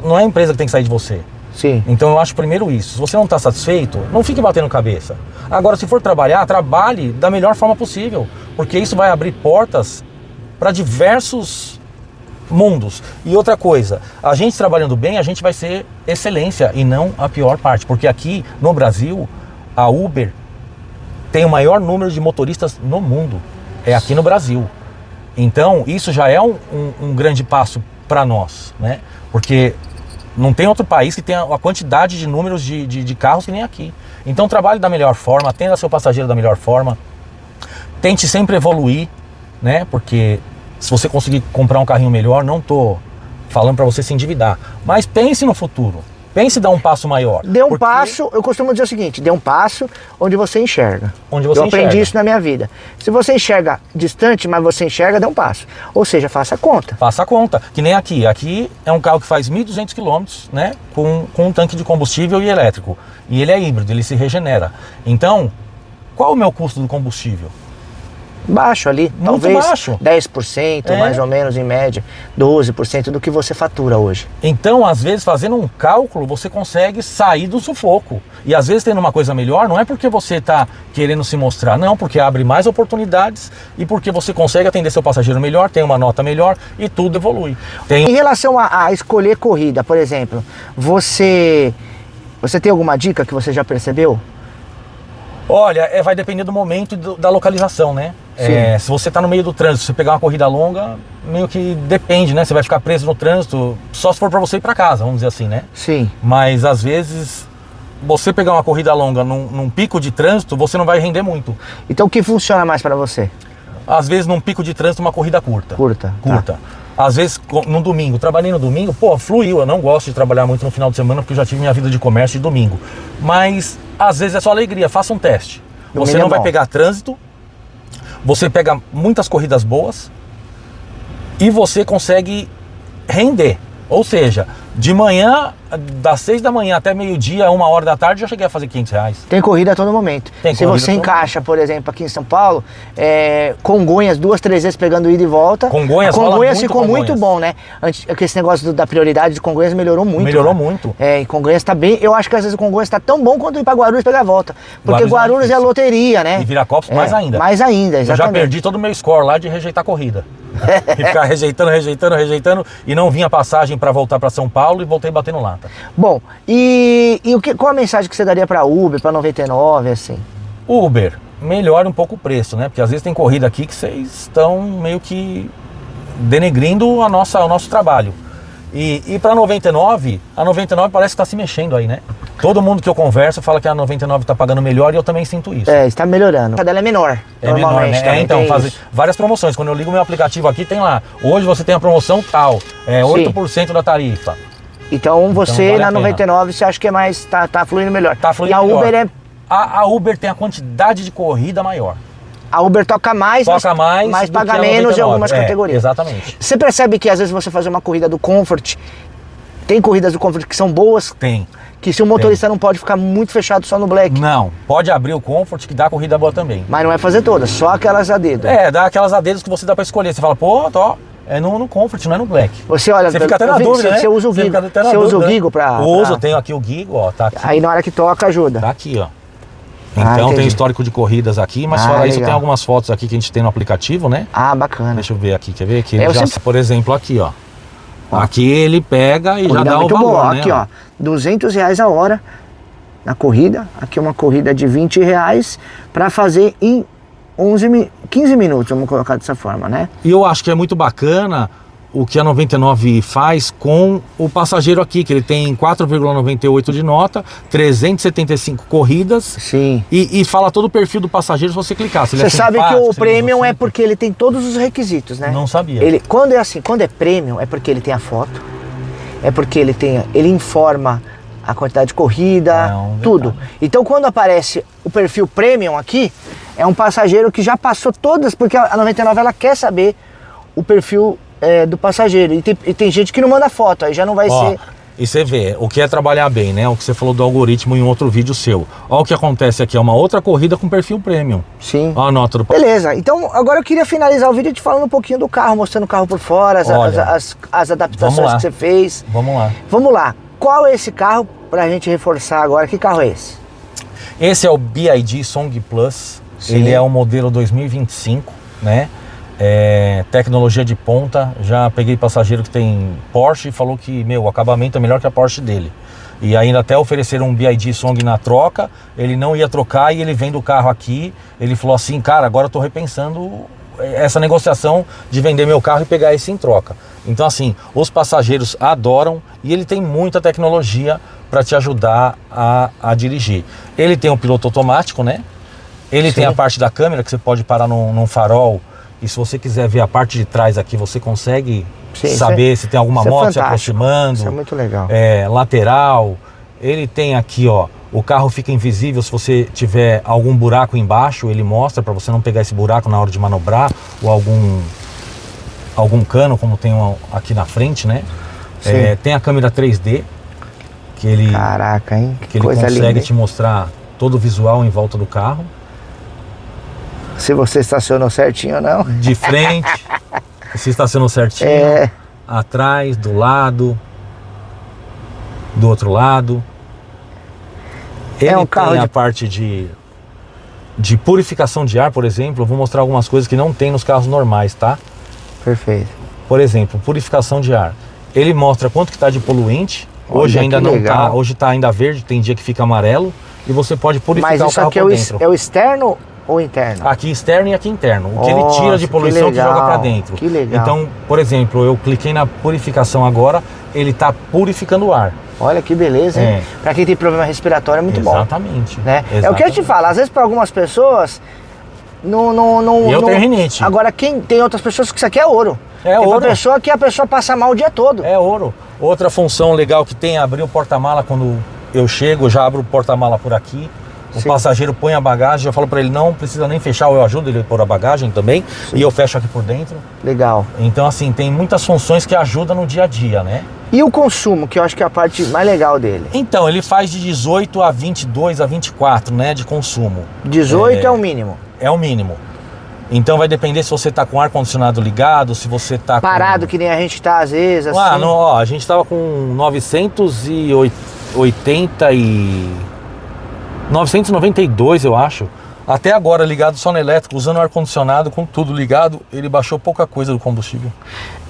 não é a empresa que tem que sair de você. Sim. Então eu acho primeiro isso, se você não está satisfeito, não fique batendo cabeça. Agora, se for trabalhar, trabalhe da melhor forma possível, porque isso vai abrir portas para diversos mundos. E outra coisa, a gente trabalhando bem, a gente vai ser excelência e não a pior parte, porque aqui no Brasil, a Uber tem o maior número de motoristas no mundo, é aqui no Brasil. Então isso já é um grande passo para nós, né? Porque não tem outro país que tenha a quantidade de números de carros que nem aqui. Então trabalhe da melhor forma, atenda seu passageiro da melhor forma, tente sempre evoluir, né? Porque se você conseguir comprar um carrinho melhor, não tô falando para você se endividar, mas pense no futuro. Pense em dar um passo maior. Dê um passo, eu costumo dizer o seguinte: dê um passo onde você enxerga. Eu aprendi isso na minha vida. Se você enxerga distante, mas você enxerga, dê um passo. Ou seja, faça a conta. Faça a conta. Que nem aqui. Aqui é um carro que faz 1.200 km, né? Com um tanque de combustível e elétrico. E ele é híbrido, ele se regenera. Então, qual é o meu custo do combustível? Baixo ali, muito talvez baixo. 10%, mais ou menos em média, 12% do que você fatura hoje. Então, às vezes, fazendo um cálculo, você consegue sair do sufoco. E às vezes, tendo uma coisa melhor, não é porque você está querendo se mostrar, não, porque abre mais oportunidades e porque você consegue atender seu passageiro melhor, tem uma nota melhor e tudo evolui. Em relação a escolher corrida, por exemplo, você tem alguma dica que você já percebeu? Olha, vai depender do momento e da localização, né? Se você está no meio do trânsito, você pegar uma corrida longa, meio que depende, né? Você vai ficar preso no trânsito, só se for para você ir para casa, vamos dizer assim, né? Sim. Mas às vezes, você pegar uma corrida longa num pico de trânsito, você não vai render muito. Então o que funciona mais para você? Às vezes num pico de trânsito, uma corrida curta. Curta. Tá. Às vezes no domingo, trabalhei no domingo, fluiu. Eu não gosto de trabalhar muito no final de semana, porque eu já tive minha vida de comércio de domingo. Mas às vezes é só alegria, faça um teste. Você não vai pegar trânsito, você pega muitas corridas boas e você consegue render. Ou seja, de manhã, das 6 da manhã até meio-dia, 1h da tarde, já cheguei a fazer R$500. Tem corrida a todo momento. Se você encaixa, por exemplo, aqui em São Paulo, Congonhas 2, 3 vezes pegando ida e volta. Congonhas ficou muito bom, né? Esse negócio da prioridade de Congonhas melhorou muito. Melhorou muito. E Congonhas tá bem. Eu acho que às vezes o Congonhas tá tão bom quanto ir pra Guarulhos pegar a volta. Porque Guarulhos é loteria, né? E Viracopos mais ainda. Mais ainda, exatamente. Eu já perdi todo o meu score lá de rejeitar a corrida. E ficar rejeitando e não vinha passagem para voltar para São Paulo e voltei batendo lata. Bom, qual a mensagem que você daria para Uber, para 99, assim? Uber, melhore um pouco o preço, né? Porque às vezes tem corrida aqui que vocês estão meio que denegrindo o nosso trabalho. E para a 99 parece que está se mexendo aí, né? Todo mundo que eu converso fala que a 99 está pagando melhor e eu também sinto isso. Está melhorando. A dela é menor. É menor, né? Então, fazem várias promoções. Quando eu ligo meu aplicativo aqui, tem lá. Hoje você tem a promoção tal, 8% da tarifa. Então você vale na 99 você acha que é mais, tá fluindo melhor. Tá fluindo e a melhor. Uber a Uber tem a quantidade de corrida maior. A Uber toca mais, mas paga menos em algumas categorias. Exatamente. Você percebe que às vezes você fazer uma corrida do Comfort Tem corridas do Comfort que são boas, Tem. que se o motorista não pode ficar muito fechado só no Black. Não, pode abrir o Comfort que dá corrida boa também. Mas não é fazer todas, só aquelas a dedo. Dá aquelas a dedos que você dá pra escolher. Você fala, pô, ó, é no Comfort, não é no Black. Você olha, Você fica até na dúvida, né? Você usa o Gigo. Você usa o Gigo pra... Uso, tenho aqui o Gigo, ó, tá aqui. Aí na hora que toca, ajuda. Tá aqui, ó. Então tem histórico de corridas aqui, mas fora isso tem algumas fotos aqui que a gente tem no aplicativo, né? Ah, bacana. Deixa eu ver aqui, quer ver? Que ele já, por exemplo, aqui, ó. Aqui ele pega e já dá o valor, boa. né? Aqui, ó, R$200 a hora na corrida. Aqui é uma corrida de R$20 para fazer em 15 minutos, vamos colocar dessa forma, né? E eu acho que é muito bacana o que a 99 faz com o passageiro aqui, que ele tem 4,98 de nota, 375 corridas. Sim. E fala todo o perfil do passageiro se você clicar. Se você sabe que o Premium é porque ele tem todos os requisitos, né? Não sabia. Quando é Premium, é porque ele tem a foto, é porque ele informa a quantidade de corrida, tudo. Então quando aparece o perfil Premium aqui, é um passageiro que já passou todas, porque a 99 ela quer saber o perfil do passageiro. E tem gente que não manda foto, aí já não vai ser... E você vê, o que é trabalhar bem, né? O que você falou do algoritmo em outro vídeo seu. Olha o que acontece aqui, é uma outra corrida com perfil Premium. Sim. Olha a nota do... Beleza, então agora eu queria finalizar o vídeo te falando um pouquinho do carro, mostrando o carro por fora, as adaptações que você fez. Vamos lá. Vamos lá. Qual é esse carro, pra gente reforçar agora? Que carro é esse? Esse é o BYD Song Plus. Sim. Ele é o modelo 2025, né? Tecnologia de ponta. Já peguei passageiro que tem Porsche e falou que, o acabamento é melhor que a Porsche dele. E ainda até ofereceram um BYD Song na troca, ele não ia trocar e ele vende o carro aqui. Ele falou assim, cara, agora eu tô repensando essa negociação de vender meu carro e pegar esse em troca. Então assim, os passageiros adoram e ele tem muita tecnologia para te ajudar a dirigir. Ele tem um piloto automático, né? Ele tem a parte da câmera que você pode parar num farol. E se você quiser ver a parte de trás aqui, você consegue saber se tem alguma moto se aproximando. Isso é muito legal. Lateral. Ele tem aqui, ó, o carro fica invisível se você tiver algum buraco embaixo, ele mostra para você não pegar esse buraco na hora de manobrar, ou algum cano, como tem aqui na frente, né? Tem a câmera 3D, que ele, caraca, hein? Que ele consegue linda, te mostrar todo o visual em volta do carro. Se você estacionou certinho ou não. De frente, se estacionou certinho, atrás, do lado, do outro lado. Ele tem a parte de purificação de ar, por exemplo. Eu vou mostrar algumas coisas que não tem nos carros normais, tá? Perfeito. Por exemplo, purificação de ar. Ele mostra quanto que tá de poluinte. Hoje ainda não tá, hoje tá ainda verde, tem dia que fica amarelo. E você pode purificar o carro por dentro. É o externo ou interno? Aqui externo e aqui interno. O que ele tira de poluição que joga para dentro. Que legal. Então, por exemplo, eu cliquei na purificação agora, ele está purificando o ar. Olha que beleza, hein? Para quem tem problema respiratório é muito bom. Exatamente. Né? É o que eu te falo, às vezes para algumas pessoas não eu tenho rinite. Agora tem outras pessoas que isso aqui é ouro. É ouro. Uma pessoa que a pessoa passa mal o dia todo. É ouro. Outra função legal que tem é abrir o porta-mala quando eu chego, eu já abro o porta-mala por aqui. O passageiro põe a bagagem, eu falo para ele, não precisa nem fechar, eu ajudo ele a pôr a bagagem também. E eu fecho aqui por dentro. Legal. Então assim, tem muitas funções que ajudam no dia a dia, né? E o consumo, que eu acho que é a parte mais legal dele? Então, ele faz de 18 a 22 a 24, né, de consumo. 18 é o mínimo? É o mínimo. Então vai depender se você tá com o ar-condicionado ligado, se você tá parado, que nem a gente tá às vezes, assim. A gente tava com 992, eu acho. Até agora, ligado só no elétrico, usando o ar-condicionado, com tudo ligado, ele baixou pouca coisa do combustível.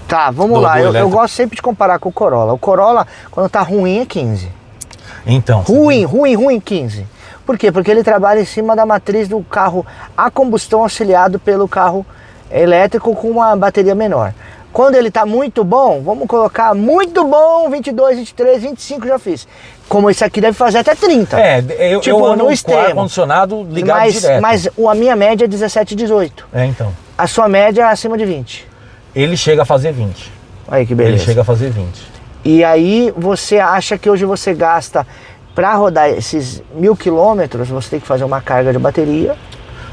Tá, vamos lá. Eu gosto sempre de comparar com o Corolla. O Corolla, quando tá ruim, é 15. Então. Ruim, 15. Por quê? Porque ele trabalha em cima da matriz do carro a combustão auxiliado pelo carro elétrico com uma bateria menor. Quando ele tá muito bom, vamos colocar muito bom, 22, 23, 25 já fiz. Como esse aqui deve fazer até 30. Eu ando no extremo, com o ar-condicionado ligado direto. Mas a minha média é 17, 18. Então. A sua média é acima de 20. Ele chega a fazer 20. Aí que beleza. Ele chega a fazer 20. E aí você acha que hoje você gasta, para rodar esses 1000 quilômetros, você tem que fazer uma carga de bateria.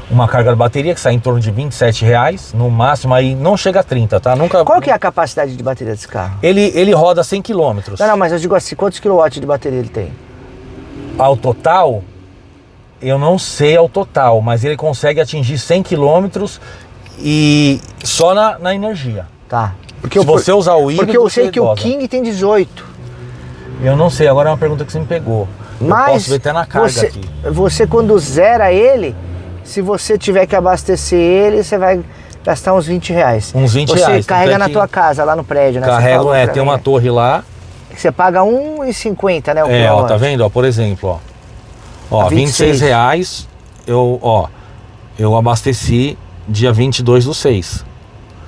uma carga de bateria que sai em torno de R$ 27, no máximo aí não chega a 30, tá? Nunca. Qual que é a capacidade de bateria desse carro? Ele roda 100 km. Não, mas eu digo assim, quantos quilowatts de bateria ele tem? Ao total, eu não sei ao total, mas ele consegue atingir 100 km e só na energia. Tá. Se você usar o híbrido, porque eu sei que o roda. King tem 18. Eu não sei, agora é uma pergunta que você me pegou. Mas eu posso ver até na carga aqui. Você quando zera ele, se você tiver que abastecer ele, você vai gastar uns R$20. Uns R$20. Você carrega na tua casa, lá no prédio, né? Carrego, tem uma torre lá. Você paga R$1,50, né? Ó, tá vendo? Ó, por exemplo, ó, R$26, eu abasteci dia 22/6.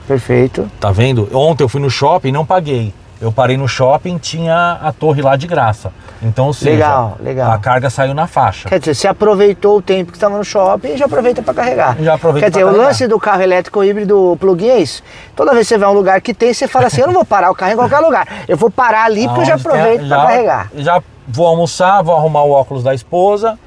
Perfeito. Tá vendo? Ontem eu fui no shopping e não paguei. Eu parei no shopping, tinha a torre lá de graça. Então, ou seja, legal. A carga saiu na faixa. Quer dizer, você aproveitou o tempo que estava no shopping e já aproveita para carregar. Quer dizer, o lance do carro elétrico híbrido plug-in é isso. Toda vez que você vai a um lugar que tem, você fala assim, eu não vou parar o carro em qualquer lugar. Eu vou parar ali porque eu já aproveito para carregar. Já vou almoçar, vou arrumar o óculos da esposa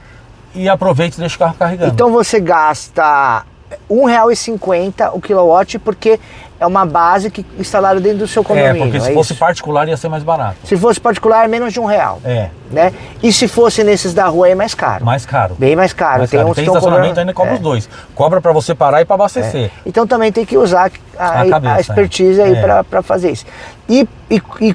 e aproveito e deixo o carro carregando. Então você gasta R$1,50 o quilowatt porque é uma base que instalaram dentro do seu condomínio. Porque se fosse particular ia ser mais barato. Se fosse particular, menos de R$1. Né? E se fosse nesses da rua é mais caro. Mais caro. Bem mais caro. Tem estacionamento ainda cobra os dois. Cobra para você parar e para abastecer. Então também tem que usar a expertise aí para fazer isso. E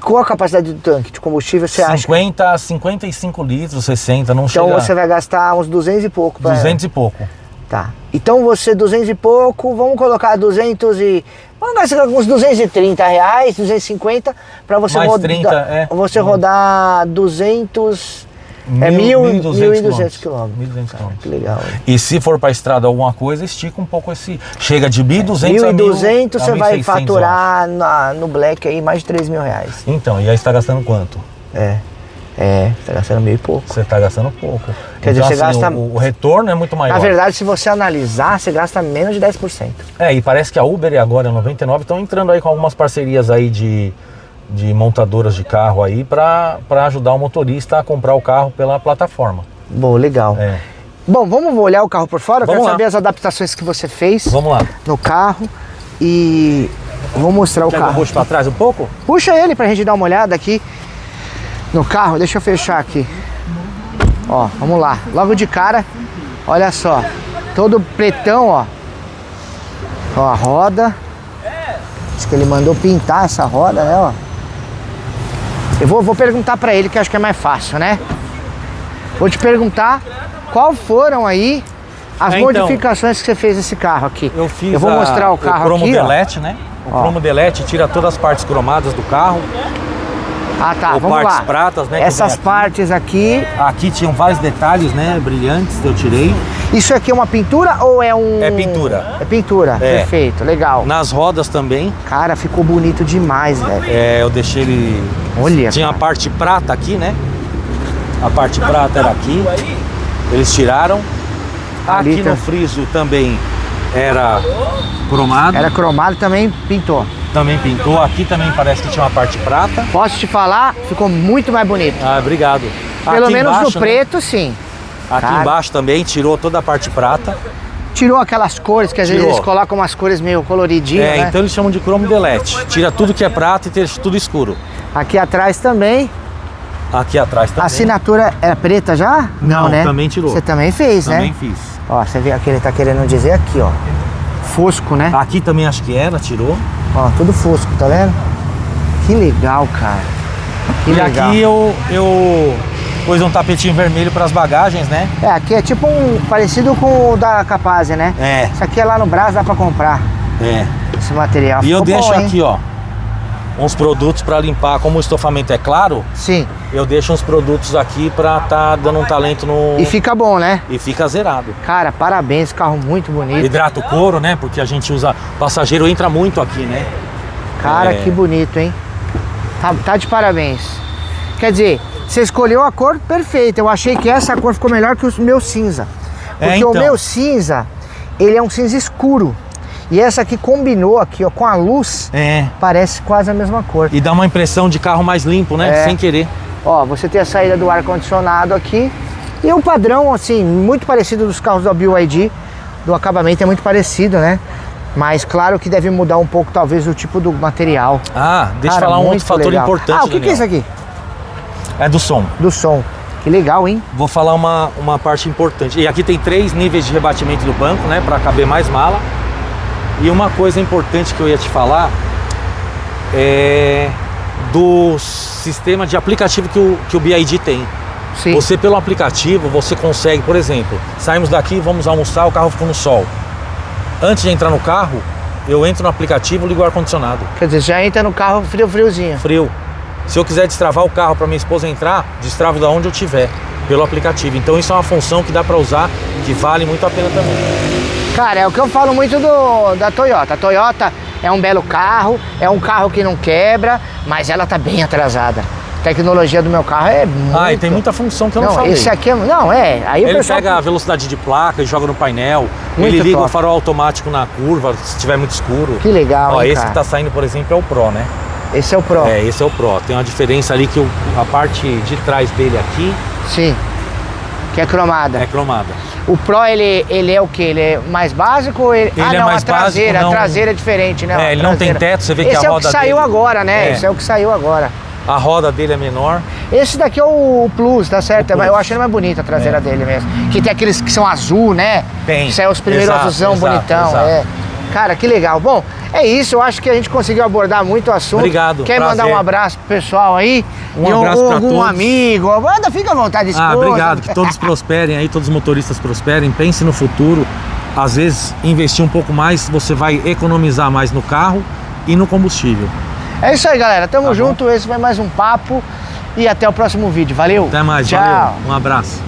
qual a capacidade do tanque de combustível você acha? 50 a 55 litros, 60, não chega. Então você vai gastar uns 200 e pouco. 200 e pouco. Tá. Então você 200 e pouco, vamos colocar 200 e... Vamos gastar uns R$230, 250 para você mais rodar. 30, você rodar 200... 1.200 quilômetros. 1.200 km. Que legal. E se for para estrada alguma coisa, estica um pouco esse... Chega de 1.200 a 1.200 você vai 1.600, faturar no Black aí mais de R$3.000. Então, e aí você está gastando quanto? Tá gastando meio pouco. Você está gastando pouco. Quer dizer, você gasta... o retorno é muito maior. Na verdade, se você analisar, você gasta menos de 10%. E parece que a Uber e agora a 99 estão entrando aí com algumas parcerias aí de montadoras de carro aí para ajudar o motorista a comprar o carro pela plataforma. Bom, legal. Bom, vamos olhar o carro por fora? Eu quero saber as adaptações que você fez no carro e vou mostrar o carro. Puxa para trás um pouco? Puxa ele pra gente dar uma olhada aqui no carro. Deixa eu fechar aqui. Ó, vamos lá. Logo de cara, olha só. Todo pretão, ó. Ó, a roda. Acho que ele mandou pintar essa roda, né, ó. Eu vou perguntar pra ele, que acho que é mais fácil, né? Vou te perguntar qual foram aí as modificações que você fez nesse carro aqui. Eu vou mostrar o carro aqui, o Chromo Delete, né? O Chromo Delete tira todas as partes cromadas do carro. Tá, ou vamos partes lá. pratas, né? Essas partes aqui... Aqui tinham vários detalhes, né? Brilhantes que eu tirei. Isso aqui é uma pintura ou é um... É pintura. É pintura, perfeito, legal. Nas rodas também. Cara, ficou bonito demais, velho. Eu deixei ele... Olha, tinha a parte prata aqui, né? A parte prata era aqui. Eles tiraram. Aqui no friso também era cromado. Era cromado, também pintou. Também pintou. Aqui também parece que tinha uma parte prata. Posso te falar? Ficou muito mais bonito. Obrigado. Pelo aqui menos embaixo, no preto, sim. Aqui embaixo também tirou toda a parte prata. Tirou aquelas cores, que às vezes eles colocam umas cores meio coloridinhas, né? Então eles chamam de Chromo Delete. Tira tudo que é prata e deixa tudo escuro. Aqui atrás também. Aqui atrás também. A assinatura é preta já? Não, né? Também tirou. Você também fez, também né? Também fiz. Ó, você vê aqui, ele tá querendo dizer aqui, ó. Fosco, né? Aqui também acho que era, tirou. Ó, tudo fosco, tá vendo? Que legal, cara. Que legal. Aqui eu pus um tapetinho vermelho para as bagagens, né? Aqui é tipo parecido com o da Capaz, né? Isso aqui é lá no Brás, dá pra comprar. Esse material. E eu deixo aqui, ó, uns produtos para limpar, como o estofamento é claro. Sim. Eu deixo uns produtos aqui para tá dando um talento no... E fica bom, né? E fica zerado. Cara, parabéns, carro muito bonito. Hidrata o couro, né? Porque a gente usa... Passageiro entra muito aqui, né? Cara, que bonito, hein? Tá de parabéns. Quer dizer, você escolheu a cor perfeita. Eu achei que essa cor ficou melhor que o meu cinza. Porque o meu cinza, ele é um cinza escuro. E essa aqui combinou aqui, ó, com a luz. Parece quase a mesma cor. E dá uma impressão de carro mais limpo, né? Sem querer. Ó, você tem a saída do ar-condicionado aqui. E o padrão, assim, muito parecido dos carros da BYD. do acabamento é muito parecido, né? Mas claro que deve mudar um pouco, talvez, o tipo do material. Ah, deixa eu Cara, falar um outro muito fator legal. importante, Ah, o que é isso aqui? É do som. Do som. Que legal, hein? Vou falar uma parte importante. E aqui tem 3 níveis de rebatimento do banco, né? Para caber mais mala. E uma coisa importante que eu ia te falar é do sistema de aplicativo que o BYD tem. Sim. Você, pelo aplicativo, você consegue, por exemplo, saímos daqui, vamos almoçar, o carro ficou no sol. Antes de entrar no carro, eu entro no aplicativo e ligo o ar-condicionado. Quer dizer, já entra no carro friozinho. Frio. Se eu quiser destravar o carro para minha esposa entrar, destravo da onde eu estiver, pelo aplicativo. Então isso é uma função que dá para usar, que vale muito a pena também. Cara, é o que eu falo muito da Toyota. A Toyota é um belo carro, é um carro que não quebra, mas ela tá bem atrasada. A tecnologia do meu carro é muito... Ah, e tem muita função que eu não falei. Esse aqui é... Não, é... Aí ele o pessoal... pega a velocidade de placa e joga no painel. Muito ele liga top. o farol automático na curva, se estiver muito escuro. Que legal, Ó, hein, esse cara? que tá saindo, por exemplo, é o Pro, né? Esse é o Pro. É, esse é o Pro. Tem uma diferença ali que a parte de trás dele aqui... Sim. Que é cromada. É cromada. O Pro, ele é o quê? Ele é mais básico ou ele... Ele é mais a traseira, básico, não... a traseira é diferente, né? É, ele não tem teto, você vê que a roda Esse é o que saiu dele... agora, né? É. Esse é o que saiu agora. A roda dele é menor. Esse daqui é o Plus, tá certo? Plus. Eu achei ele mais bonito a traseira dele mesmo. Que tem aqueles que são azul, né? Tem. Isso é os primeiros azulzão bonitão. Exato. É. Cara, que legal. Bom, é isso. Eu acho que a gente conseguiu abordar muito o assunto. Obrigado. Quer mandar um abraço pro pessoal aí? Um abraço pra algum todos. amigo? Fica à vontade, esposa. Obrigado. Que todos prosperem aí, todos os motoristas prosperem. Pense no futuro. Às vezes, investir um pouco mais, você vai economizar mais no carro e no combustível. É isso aí, galera. Tamo Tá junto. Esse foi mais um papo. E até o próximo vídeo. Valeu. Até mais. Tchau. Valeu. Um abraço.